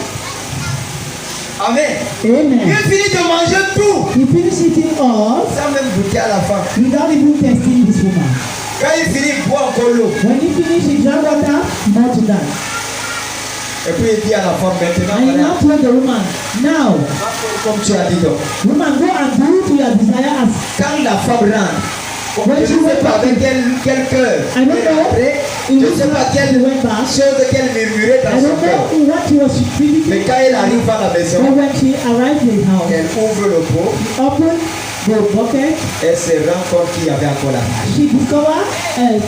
Amen. Amen. Il finit de manger tout. He finished eating all Sans même goûter à la fin. without even testing this woman. Quand il finit, il boit encore l'eau. When he finished, he drank water, more to that. Et puis il dit à la femme, maintenant, And he now voilà, told the woman, now, va faire comme tu as dit donc. woman, go and do to your desire as. Quand la femme rentre, je ne sais pas avec quel cœur I don't elle est know. rentrée, In je ne which sais pas way quelle she went back. chose qu'elle murmurait I dans son don't cœur. know in what she was feeling. Mais quand elle arrive à la But maison, when she arrived in the house, elle ouvre le pot, opened the bucket, elle se rend compte qu'il y avait encore la vache. she discovered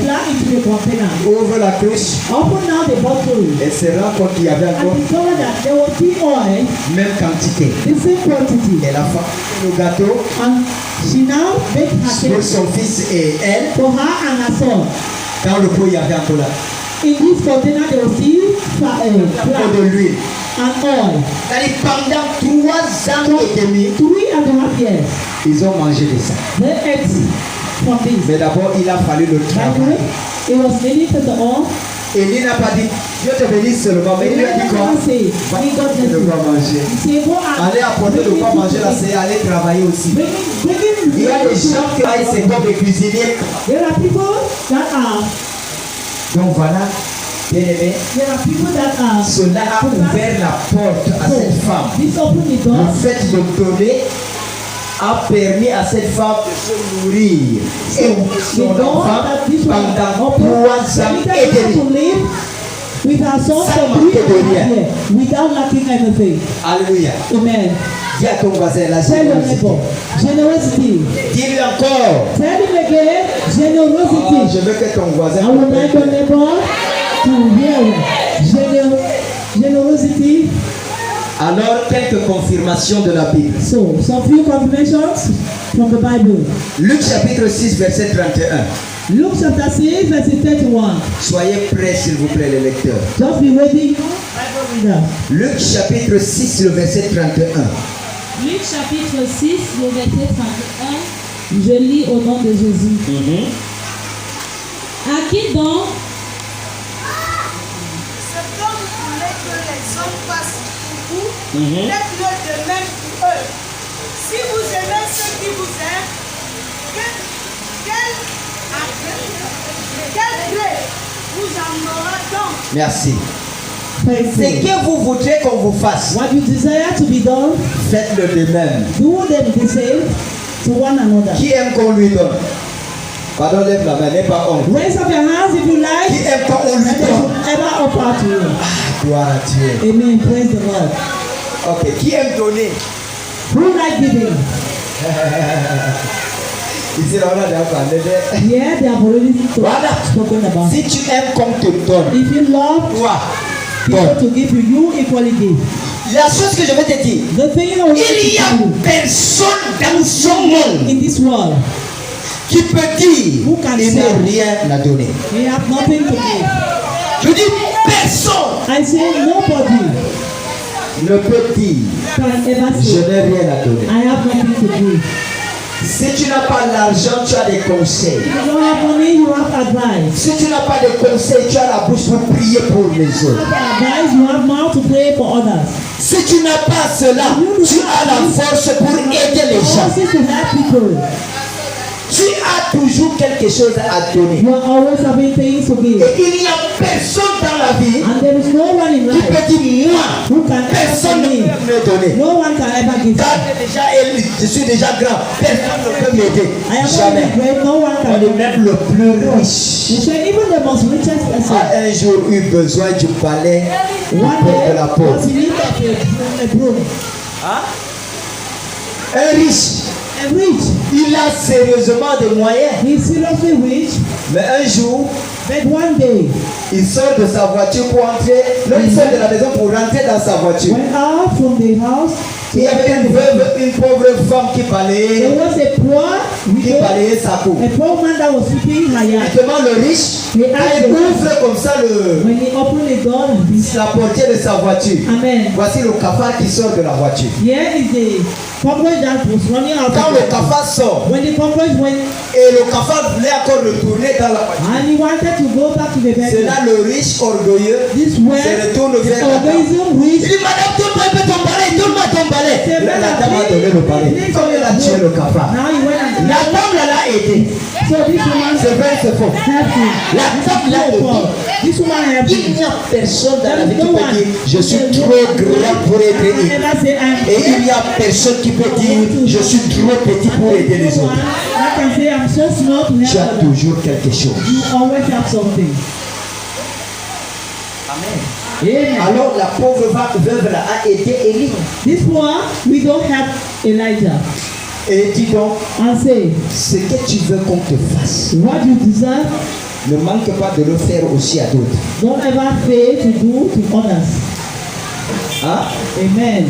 flour into the container. Ouvre la cruche, Open now the bottle elle se rend compte qu'il y avait and encore discovered that there was tea oil, même quantité. the same quantity. Elle a fait le gâteau And she now baked her pour cake son fils et elle. for her and her son. Dans le pot, il y avait encore la In this container, there was still flour de l'huile. and oil. C'est-à-dire pendant 3 ans et demi, 3.5 years, ils ont mangé de ça. they ate from this. Mais d'abord, il a fallu le By the travail. way, it was needed to the all. Élie n'a pas dit, Dieu te bénisse seulement, mais il lui a dit quoi? Va apporter de quoi manger. He said, go and Aller apporter de quoi manger là, c'est aller travailler aussi. Il y a des gens qui aillent, c'est comme des cuisiniers. There are people that are, Donc voilà, bien aimé, there are people that are. cela a ouvert la porte à cette femme. This opened the door. Le fait de donner a permis à cette femme de se nourrir et The son door enfant that this one pendant opened 3 ans permitted et her to demi. live with her son Sans for manquer de 3.5 rien. years without lacking anything. Alléluia. Amen. Dis à ton voisin la Tell your générosité. neighbor, generosity. Dis-lui encore. Tell him again, Ah, generosity. je veux que ton voisin I would like your neighbor to hear generosity. Alors, quelques confirmations de la Bible. So, some few confirmations from the Bible. Luc chapitre 6, verset 31. Luke chapter 6, verse 31. Soyez prêts, s'il vous plaît, les lecteurs. Just be waiting. Bible reader. Luc chapitre 6, le verset 31. Luc chapitre 6, le verset 31. Je lis au nom de Jésus. À qui donc? C'est comme vous voulez que les hommes fassent pour vous, faites-le de même pour eux. Si vous aimez ceux qui vous aiment, quel gré vous en aura donc? Merci. Thank Ce you. que vous voudrez qu'on vous fasse, What you desire to be done, faites-le de même. do them the same to one another. Qui aime qu'on lui donne? Pardon, lève la main, n'est pas honte. Raise up your hands if you Qui like. aime quand on lui And they donne? should ever offer to you. Gloire à Dieu. Amen. Praise the Lord. Ok, qui aime donner? Who like giving? Ici, là, on a déjà parlé de... Yeah, they have already Voilà. spoken about. Si tu aimes qu'on te donne, If you love toi, people donne. to give you, you equally give. La chose que je vais te dire, The thing I want il to y a tell you, personne dans ce monde in this world, qui peut dire Who can il say? n'a rien à donner. they have nothing to give. Je dis personne I say nobody ne peut dire can ever je say, n'ai rien à donner. I have nothing to give. Si tu n'as pas l'argent, tu as des conseils. If you don't have money, you have advice. Si tu n'as pas de conseils, tu as la bouche pour prier pour les You autres. have advice, you have mouth to pray for others. Si tu n'as pas cela, tu as la force pour aider les gens. Forces to help people. Tu as toujours quelque chose à donner. You are always having things to give. Et il n'y a personne dans la vie And there is no one in qui life peut dire moi, who can ever personne ne give me. peut me donner. No one can ever give Quand me. je suis déjà grand, personne ne peut m'aider. I am Jamais. only great, no one On can est give me. même le plus riche. You say even the most richest person, A un jour eu besoin du palais du one peuple day de la was pauvre. in need of a broom. Un riche, A rich, il a sérieusement des moyens. he's seriously rich, Mais un jour, but one day, il sort de sa voiture pour entrer. Non, il sort de la maison pour rentrer dans sa voiture. went out from the house. Il y avait une veuve, une pauvre femme qui There balayait, was a poor widow, sa cour. a poor man that was sweeping her yard. Justement, le riche, quand il ouvre comme ça When he opened the door, la portière de sa voiture, amen. voici le cafard qui sort de la voiture. Here is the cockroach that was running out. Quand le cafard sort, When the cockroach went et le cafard voulait encore retourner dans la voiture, and he wanted to go back to the c'est bedroom, là le riche orgueilleux this se way, retourne the vers la dame. organism Il rich. dit, madame, donne-moi un peu ton balai, donne-moi ton balai. La dame a donné le balai. Comme elle a tué le cafard. Now he went and La dame l'a aidé. so this woman C'est vrai, c'est faux. helped him. La dame l'a aidé. This woman helped Il him. n'y a personne dans la vie qui peut dire je suis trop grand pour aider. Never say I'm Et il n'y a personne qui peut dire je suis trop petit pour aider les one. autres. I can say I'm so small to Tu as help others. toujours quelque chose. You always have something. Amen. Alors la pauvre veuve là a aidé Élie. This poor widow helped Elijah Et dis donc, and say, ce que tu veux qu'on te fasse, what you deserve, ne manque pas de le faire aussi à d'autres. don't ever fail to do to others. Hein? Amen.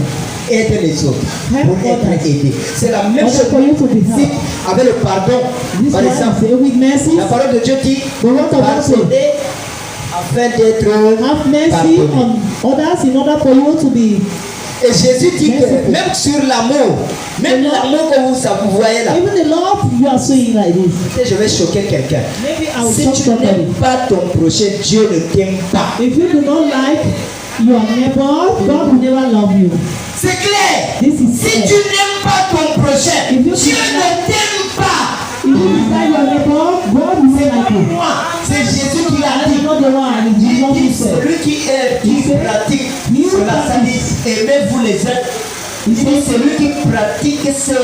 Aide les autres Help pour être others. aidé. C'est la même Order chose for you to be si, helped. avec le pardon. This Par one exemple, say with mercy, la parole de Dieu dit the word of God say, pardonner afin d'être have mercy pardonné. on others in order for you to be. Et Jésus dit que Merciful. même sur l'amour, même l'amour que vous voyez là, Even the love you are saying like this. peut-être je vais choquer quelqu'un. Maybe I will Si shock tu somebody. n'aimes pas ton prochain, Dieu ne t'aime pas. If you do not like your neighbor, God will never love you. C'est clair. This is Si clear. tu n'aimes pas ton prochain, If you Dieu do ne t'aime pas. If you dislike your neighbor, God will C'est not like pas you. moi, c'est Jésus qui l'a That dit. is not the one. It's Jesus who Il dit, said. celui qui pratique cela, ça dit, aimez-vous les uns. Il dit, celui qui pratique ces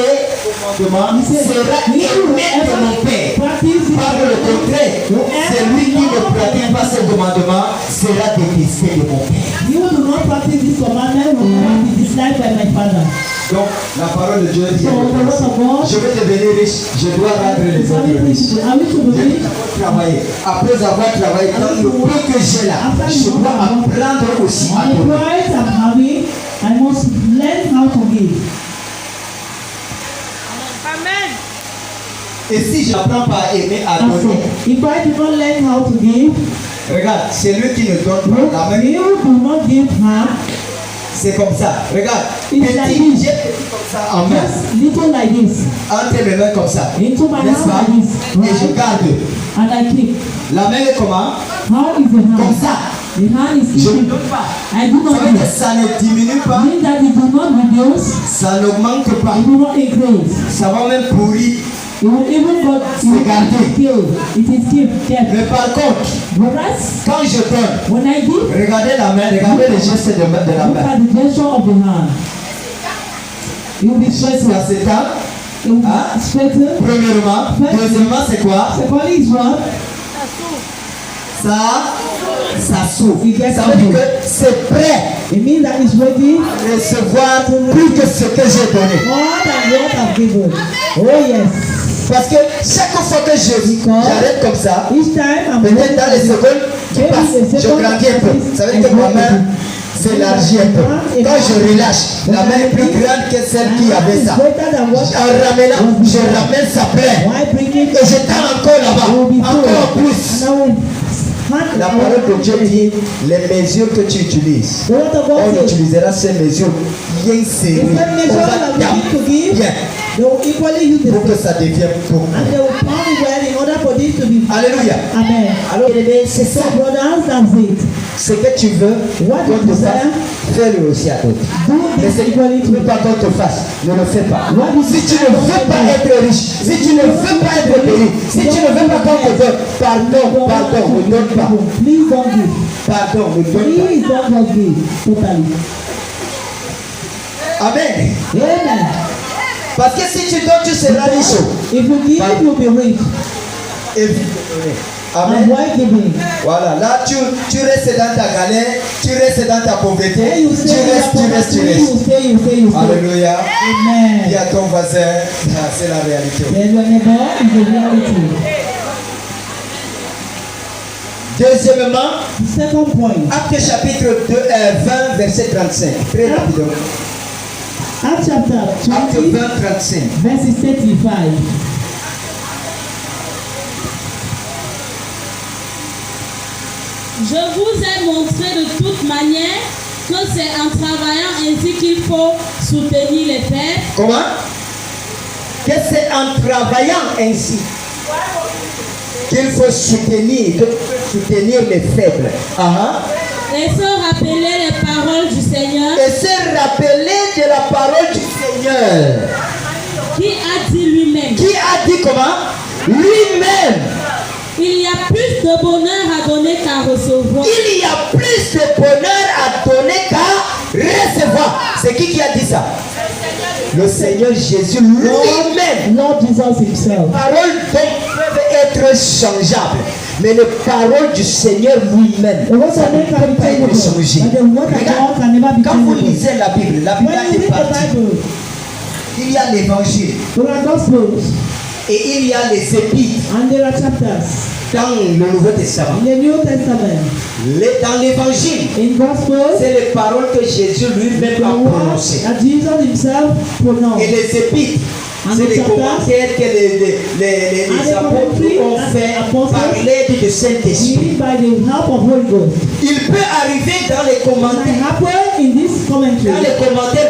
commandements sera aimé de mon Père. Practice Par le contraire, celui qui ne pratique pas ces commandements sera détesté de mon Père. You do not practice this commandment will never be disliked by my Father. Donc, la parole de Dieu dit, So the word of God, je vais devenir riche, je dois rendre les autres riches. I wish to Je believe. dois travailler. Après avoir travaillé dans le peu que j'ai là, je dois apprendre aussi à On the donner. price I'm having, I must learn how to give. Amen. Et si je n'apprends pas à aimer, à And so, donner, if I do not learn how to give, regarde, c'est lui qui ne donne pas la if même. you do not give her, C'est comme ça. Regarde. It's like Petit, this. j'ai petit comme ça en main. Just little like this. Entre mes mains comme ça. Into my N'est-ce hand pas? like this. Et je Right? garde. And I keep. La main est comment? How is the Comme hand? ça. The hand is Je ne keeping. donne pas. I do Ça not veut dire que give. ça ne diminue pas. Means that it do not reduce. Ça n'augmente pas. It will not increase. Ça va même pourrir. It will even go. C'est gardé. Kill. It is kept. Mais par contre, Whereas quand je donne, when I give, regardez la main, regardez les gestes de la look main. at the gesture of the hand. It will be straightened. Ça s'étend. It will Hein? be straightened. Premièrement. Deuxièmement, c'est quoi? Secondly is what? Ça s'ouvre. Ça veut dire que c'est prêt It means that it's ready à recevoir plus que ce que j'ai donné. more than what I've given. Oh yes. Parce que chaque fois que j'arrête comme ça, Each time I'm peut-être dans les secondes qui Maybe passent, the je second grandis un peu. Ça veut dire que ma main s'élargit un peu. Quand je relâche, la main est plus grande que celle qui avait ça. greater than what En ramenant, je ramène sa plaie. why bring it Et je tends encore will be là-bas. full. Encore plus. And I will hand La parole de Dieu dit, les mesures que tu utilises, The word of on God says, utilisera ces mesures bien the serrées. same measure On va that we need to taper give, bien they will equally use the pour que same. ça devienne beaucoup. And they will pound it well in order for this to be. Alléluia. Amen. Alors, bien-aimés, c'est So ça. brothers, that's it. Ce que tu veux What qu'on you te fasse, desire, fais-le aussi à d'autres. do Mais this ce que equally tu to ne veux pas qu'on te fasse, ne le fais pas. What you Si tu ne veux pas être riche, si tu ne veux pas être béni, si tu ne veux pas qu'on te donne, pardon, ne donne pas. Please don't give. Pardon, ne donne Please don't just give. Totally. pas. Amen. Amen. Parce que si tu donnes, tu seras riche. If you give, you'll be rich. Et And Amen. why giving? Voilà, là tu restes dans ta galère, tu restes dans ta pauvreté, When you tu say you are restes. poverty, you say. Alléluia. Dis Amen. à ton voisin, ah, c'est la réalité. Then your neighbor is the reality. Deuxièmement, Second point. Acte chapitre 20, verset 35. Très rapidement. Acts chapter Acte 20, 20, 35. verses 35. Je vous ai montré de toute manière que c'est en travaillant ainsi qu'il faut soutenir les faibles. Comment? Que c'est en travaillant ainsi qu'il faut soutenir les faibles. Et se rappeler les paroles du Seigneur Et se rappeler de la parole du Seigneur. qui a dit lui-même, Qui a dit comment? Lui-même. il y a plus de bonheur à donner qu'à recevoir. Il y a plus de bonheur à donner qu'à recevoir. C'est qui a dit ça? Le Seigneur Jésus lui-même. Lord Jesus himself. Les paroles peuvent être changeables, mais les paroles du Seigneur lui-même, The word ça of ne God can peut be pas être changeable, changé. but the word of God Regarde, can never be quand vous changeable. lisez la Bible When a you des read the parties. Bible, Il y a l'évangile there are Gospels et il y a les épîtres and there are chapters dans le Nouveau Testament. in the New Testament. Dans l'évangile, In Gospels, c'est les paroles que Jésus lui-même the a word prononcées. that Jesus himself pronounced. Et les épîtres, c'est les commentaires que les apôtres ont fait parler du Saint-Esprit. Read by the help of Holy Ghost. Il peut arriver dans les Can commentaires, happen in this commentary.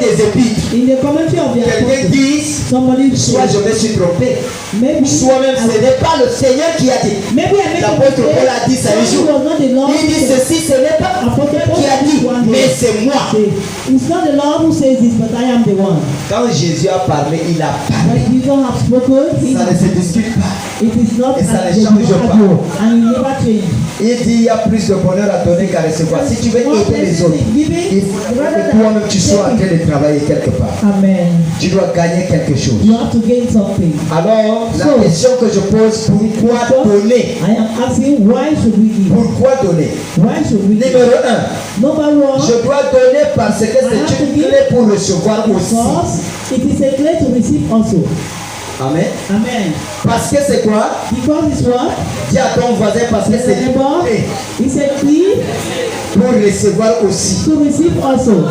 des épîtres. In the commentary of the Quelqu'un apostles, dit, somebody soit je said, me suis trompé, maybe soit même ce n'est pas le Seigneur qui a dit. maybe I make a L'apôtre Paul a dit ça un mistake. jour. It was not the Lord Il dit who said, ceci, ce n'est pas Apostle Paul qui a said dit, this one mais day. c'est moi. Say, it's not the Lord who says this, but I am the one. Quand Jésus a parlé, il a parlé. When Jesus has spoken, he Ça ne se discute pas. it is not Et ça ne they do change not pas. argue, and he never change. Il dit il y a plus de bonheur à donner qu'à recevoir. Si tu veux aider les autres, il faut que toi-même tu sois en train de travailler quelque part. Amen. Tu dois gagner quelque chose. You have to gain something. Alors, la So, question que je pose, pourquoi donner? I am asking, why should we give? Pourquoi donner? Why should we give? Numéro 1, Number one, je dois donner parce que c'est une clé pour recevoir aussi. because it is a clay to receive also. Amen. Amen. Parce que c'est quoi? Because it's what? Dis à ton voisin parce que It's c'est a neighbor. une clé It's a key pour recevoir aussi. to receive also.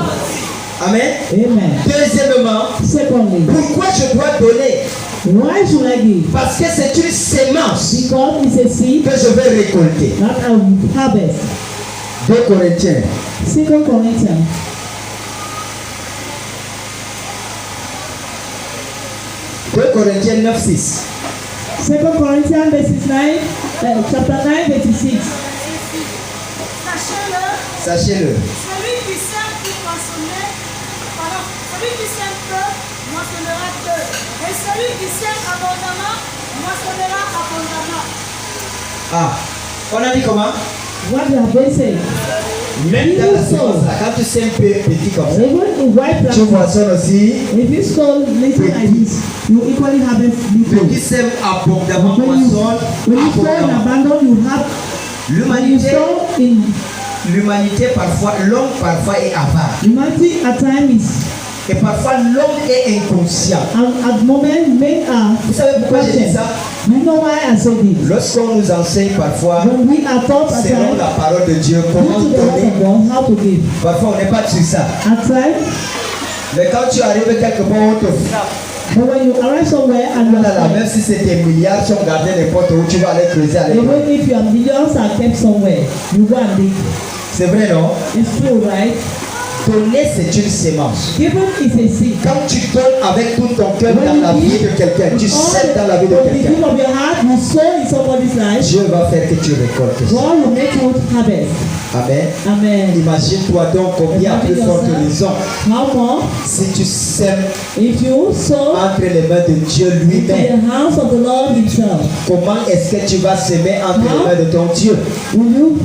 Amen. Amen. Deuxièmement, Secondly, pourquoi je dois donner? why should I give? Parce que c'est une sémence Because it's a seed que je vais récolter. that I will harvest. 2 Corinthiens 2 Corinthians 2 Corinthiens 9, 6. 2 Corinthians verses 9, chapter 9, verse 6. Sachez-le. Celui qui sème pour moissonner, celui qui sème peu, moissonnera peu. Et celui qui sème abondamment, moissonnera abondamment. Ah, on a dit comment? What they have been saying. Même dans la séquence là, quand tu sèmes petit comme ça, Even in white tu plastic, moissonnes aussi. if you sow little like this, you equally harvest little. Petit sème abondamment, When moissonne you sow in abondamment. abandon, you have. When you L'humanité, sow in l'humanité parfois, l'homme parfois est avare. humanity, at times Et parfois l'homme est inconscient. at moment men are. Vous savez pourquoi j'ai dit ça? You know why I said it? Lorsqu'on nous enseigne parfois, When we are taught at selon times, la parole de Dieu, comment due to the word donner, of God, how to give. parfois on n'est pas sur ça. At times, Mais quand tu arrives quelque part, on te frappe. but when you arrive somewhere and you Oh là là, are même si c'est des milliards, sont gardés n'importe où, tu vas aller creuser à l'école. even if your millions are kept somewhere, you go and dig. C'est vrai, non? It's true, right? Donner, c'est une sémence. Giving is a seed. Quand tu donnes avec tout ton cœur dans la vie de quelqu'un, tu sèmes dans la vie de From the quelqu'un, beginning of your heart, you sow in somebody's life. Dieu va faire que tu récoltes ça. God will make you harvest. Amen. Amen. Imagine-toi donc combien plus forte raison How more? si tu sèmes If you sow entre les mains de Dieu in lui-même. the hands of the Lord Himself, Comment est-ce que tu vas s'aimer entre les mains de ton Dieu? will you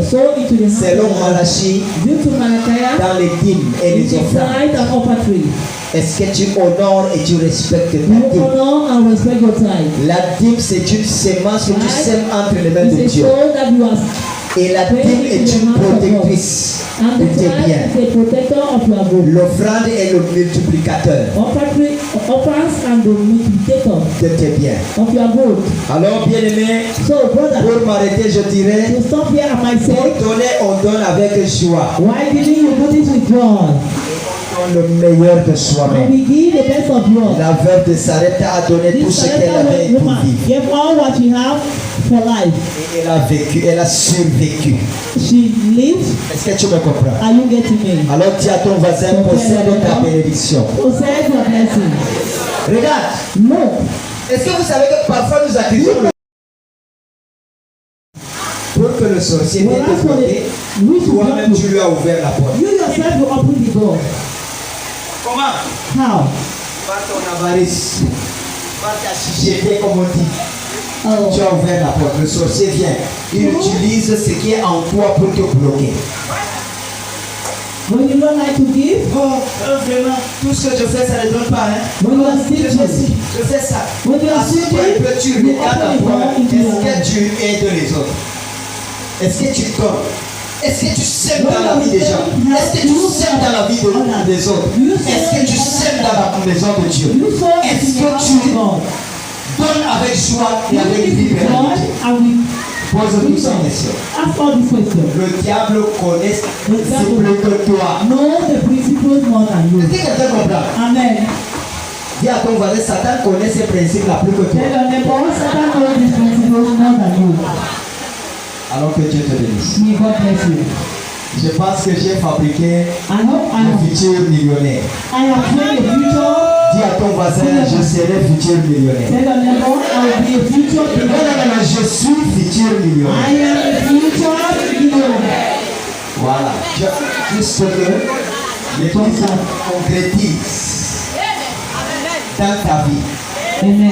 sow into the hands Selon of the Lord? Malachie, Due to Malachi, dans les dîmes et it les is offrandes, tithe and offering. est-ce que tu honores et tu respectes ta You dîme? honor and respect your tithe. La dîme, c'est une sémence que tu sèmes entre les mains de It's a Dieu. soul that you are. Et la dîme est une protectrice And de the tes tithe biens. is a protector of your good. L'offrande est le multiplicateur Offers and the multiplicator de tes biens. of your good. Alors, bien-aimé, So, brother, pour m'arrêter, je dirais, to stop here, I might say, pour donner, on donne avec joie. why didn't you do this with joy? On donne le meilleur de And soi-même. we give the best of yours. La veuve de Sarepta a donné tout This ce qu'elle avait Sarepta pour woman vivre. gave all what she have for life. Et elle a vécu, elle a survécu. She lived. Est-ce que tu me comprends? Are you getting me? Alors dis à ton voisin, possède ta bénédiction. Possess your blessing. Regarde, No. est-ce que vous savez que parfois nous accusons le pour que le sorcier vienne Well, that's te what bloquer, we should toi-même not tu do. lui as ouvert la porte. You yourself will open the door. Comment? How? Par ton avarice, par ta chicheté comme on dit. Oh. Tu as ouvert la porte, le sorcier vient. Il utilise ce qui est en toi pour te bloquer. When you don't like to give, Oh, vraiment, tout ce que je fais, ça ne donne pas. Hein? when you are Je fais ci, stingy, je fais ça. when you are Assis-toi un peu, tu stingy, you regardes à open the toi. door into your life. Est-ce que tu aides les autres? Est-ce que tu donnes? Est-ce que tu sèmes dans la vie des gens? Est-ce que tu sèmes dans la vie des autres? Est-ce que tu sèmes dans la maison de Dieu? You sow Est-ce into the house que of tu God. donnes avec joie et You avec give to God libéralité? and we Pose-nous ces questions. ask all these questions. Le diable connaît plus que toi. Know the principles more than you. Est-ce que quelqu'un comprend? Amen. Dis à ton voisin, Satan connaît ses principes là plus que toi. Tell your neighbor, Satan knows these principles more than you. Alors que Dieu te bénisse. May God bless you. Je pense que j'ai fabriqué I know un futur millionnaire. I have trained a future. Dis à ton voisin, je serai futur millionnaire. Tell your neighbor, I will be a future Non, non, millionaire. non, non, je suis futur millionnaire. I am a future millionaire. Voilà. Juste que l'Église concrétise dans ta vie. Amen.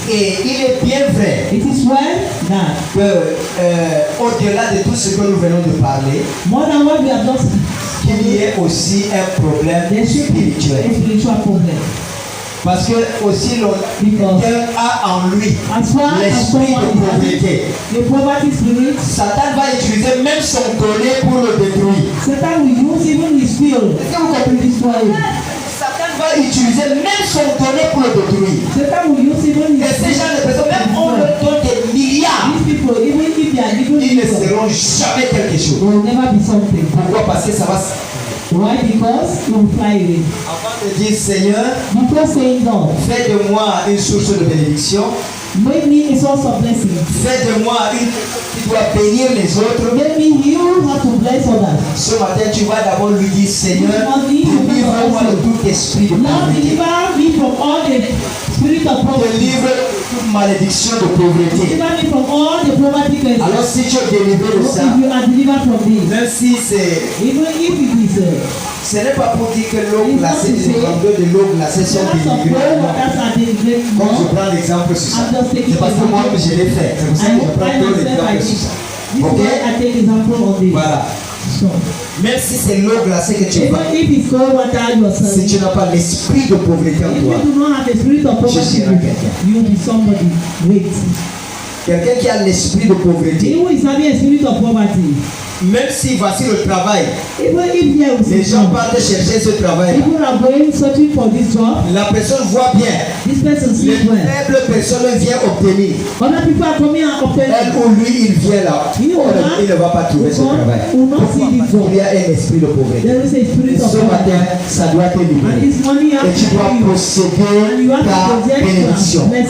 Et il est bien vrai It is well that que au-delà de tout ce que nous venons de parler, more than what we have just qu'il y ait aussi un problème there should be a spirituel. spiritual problem. Parce que aussi quelqu'un a en lui As far as l'esprit someone de is pauvreté. the poverty spirit, Satan va utiliser même son collier pour le détruire. Satan will use even his field Est-ce que vous to comprenez? destroy it. Satan va utiliser même son collier pour le détruire. Satan will use even Et his ces gens de personnes, même on leur donne des milliards, These people, even if they are given ils ne people, seront jamais quelque chose. they will never be something. Pourquoi? Parce que ça va. Why? Because you will fly away. Avant de dire Seigneur, Before saying God, fais de moi une source de bénédiction. make me a source of blessing. Fais de moi une qui doit bénir les autres. Let me you how to bless others. Ce matin, tu vas d'abord lui dire Seigneur, délivre-moi de tout esprit de Lord, pauvreté. deliver me from all the spirit of te poverty. livre de toute malédiction de pauvreté. Deliver me from all the poverty curses. Alors si tu es délivré de ça, If you are delivered from this, même si even if it is ce n'est pas pour dire que l'eau glacée, les vendeurs de l'eau glacée sont lots of délivrés. cold waters are delivered. Quand je prends l'exemple sur ça, c'est parce que moi je l'ai fait. C'est pour ça que je prends tout l'exemple sur ça. This Ok? one I take example on this. Voilà. So, Même si c'est l'eau glacée que tu even vas, if it's cold water you are si serving, tu n'as pas l'esprit de pauvreté en if toi, you do not have the spirit of poverty, serai quelqu'un. you will be somebody great. quelqu'un qui a l'esprit de pauvreté, Who is having a spirit of poverty, même si voici le travail, even if there is les gens partent chercher ce travail. people are going searching for this job, La personne voit bien, this person les sees well. faibles personnes viennent obtenir. Other people are coming and Elle obtaining. ou lui, il vient là. Il ne va pas trouver ce travail. Pourquoi? Parce qu'il y a un esprit de pauvreté. There is a spirit Et of ce poverty. matin, ça doit te And libérer. this morning you Et have tu dois to posséder and you have ta to possess bénédiction. your blessing.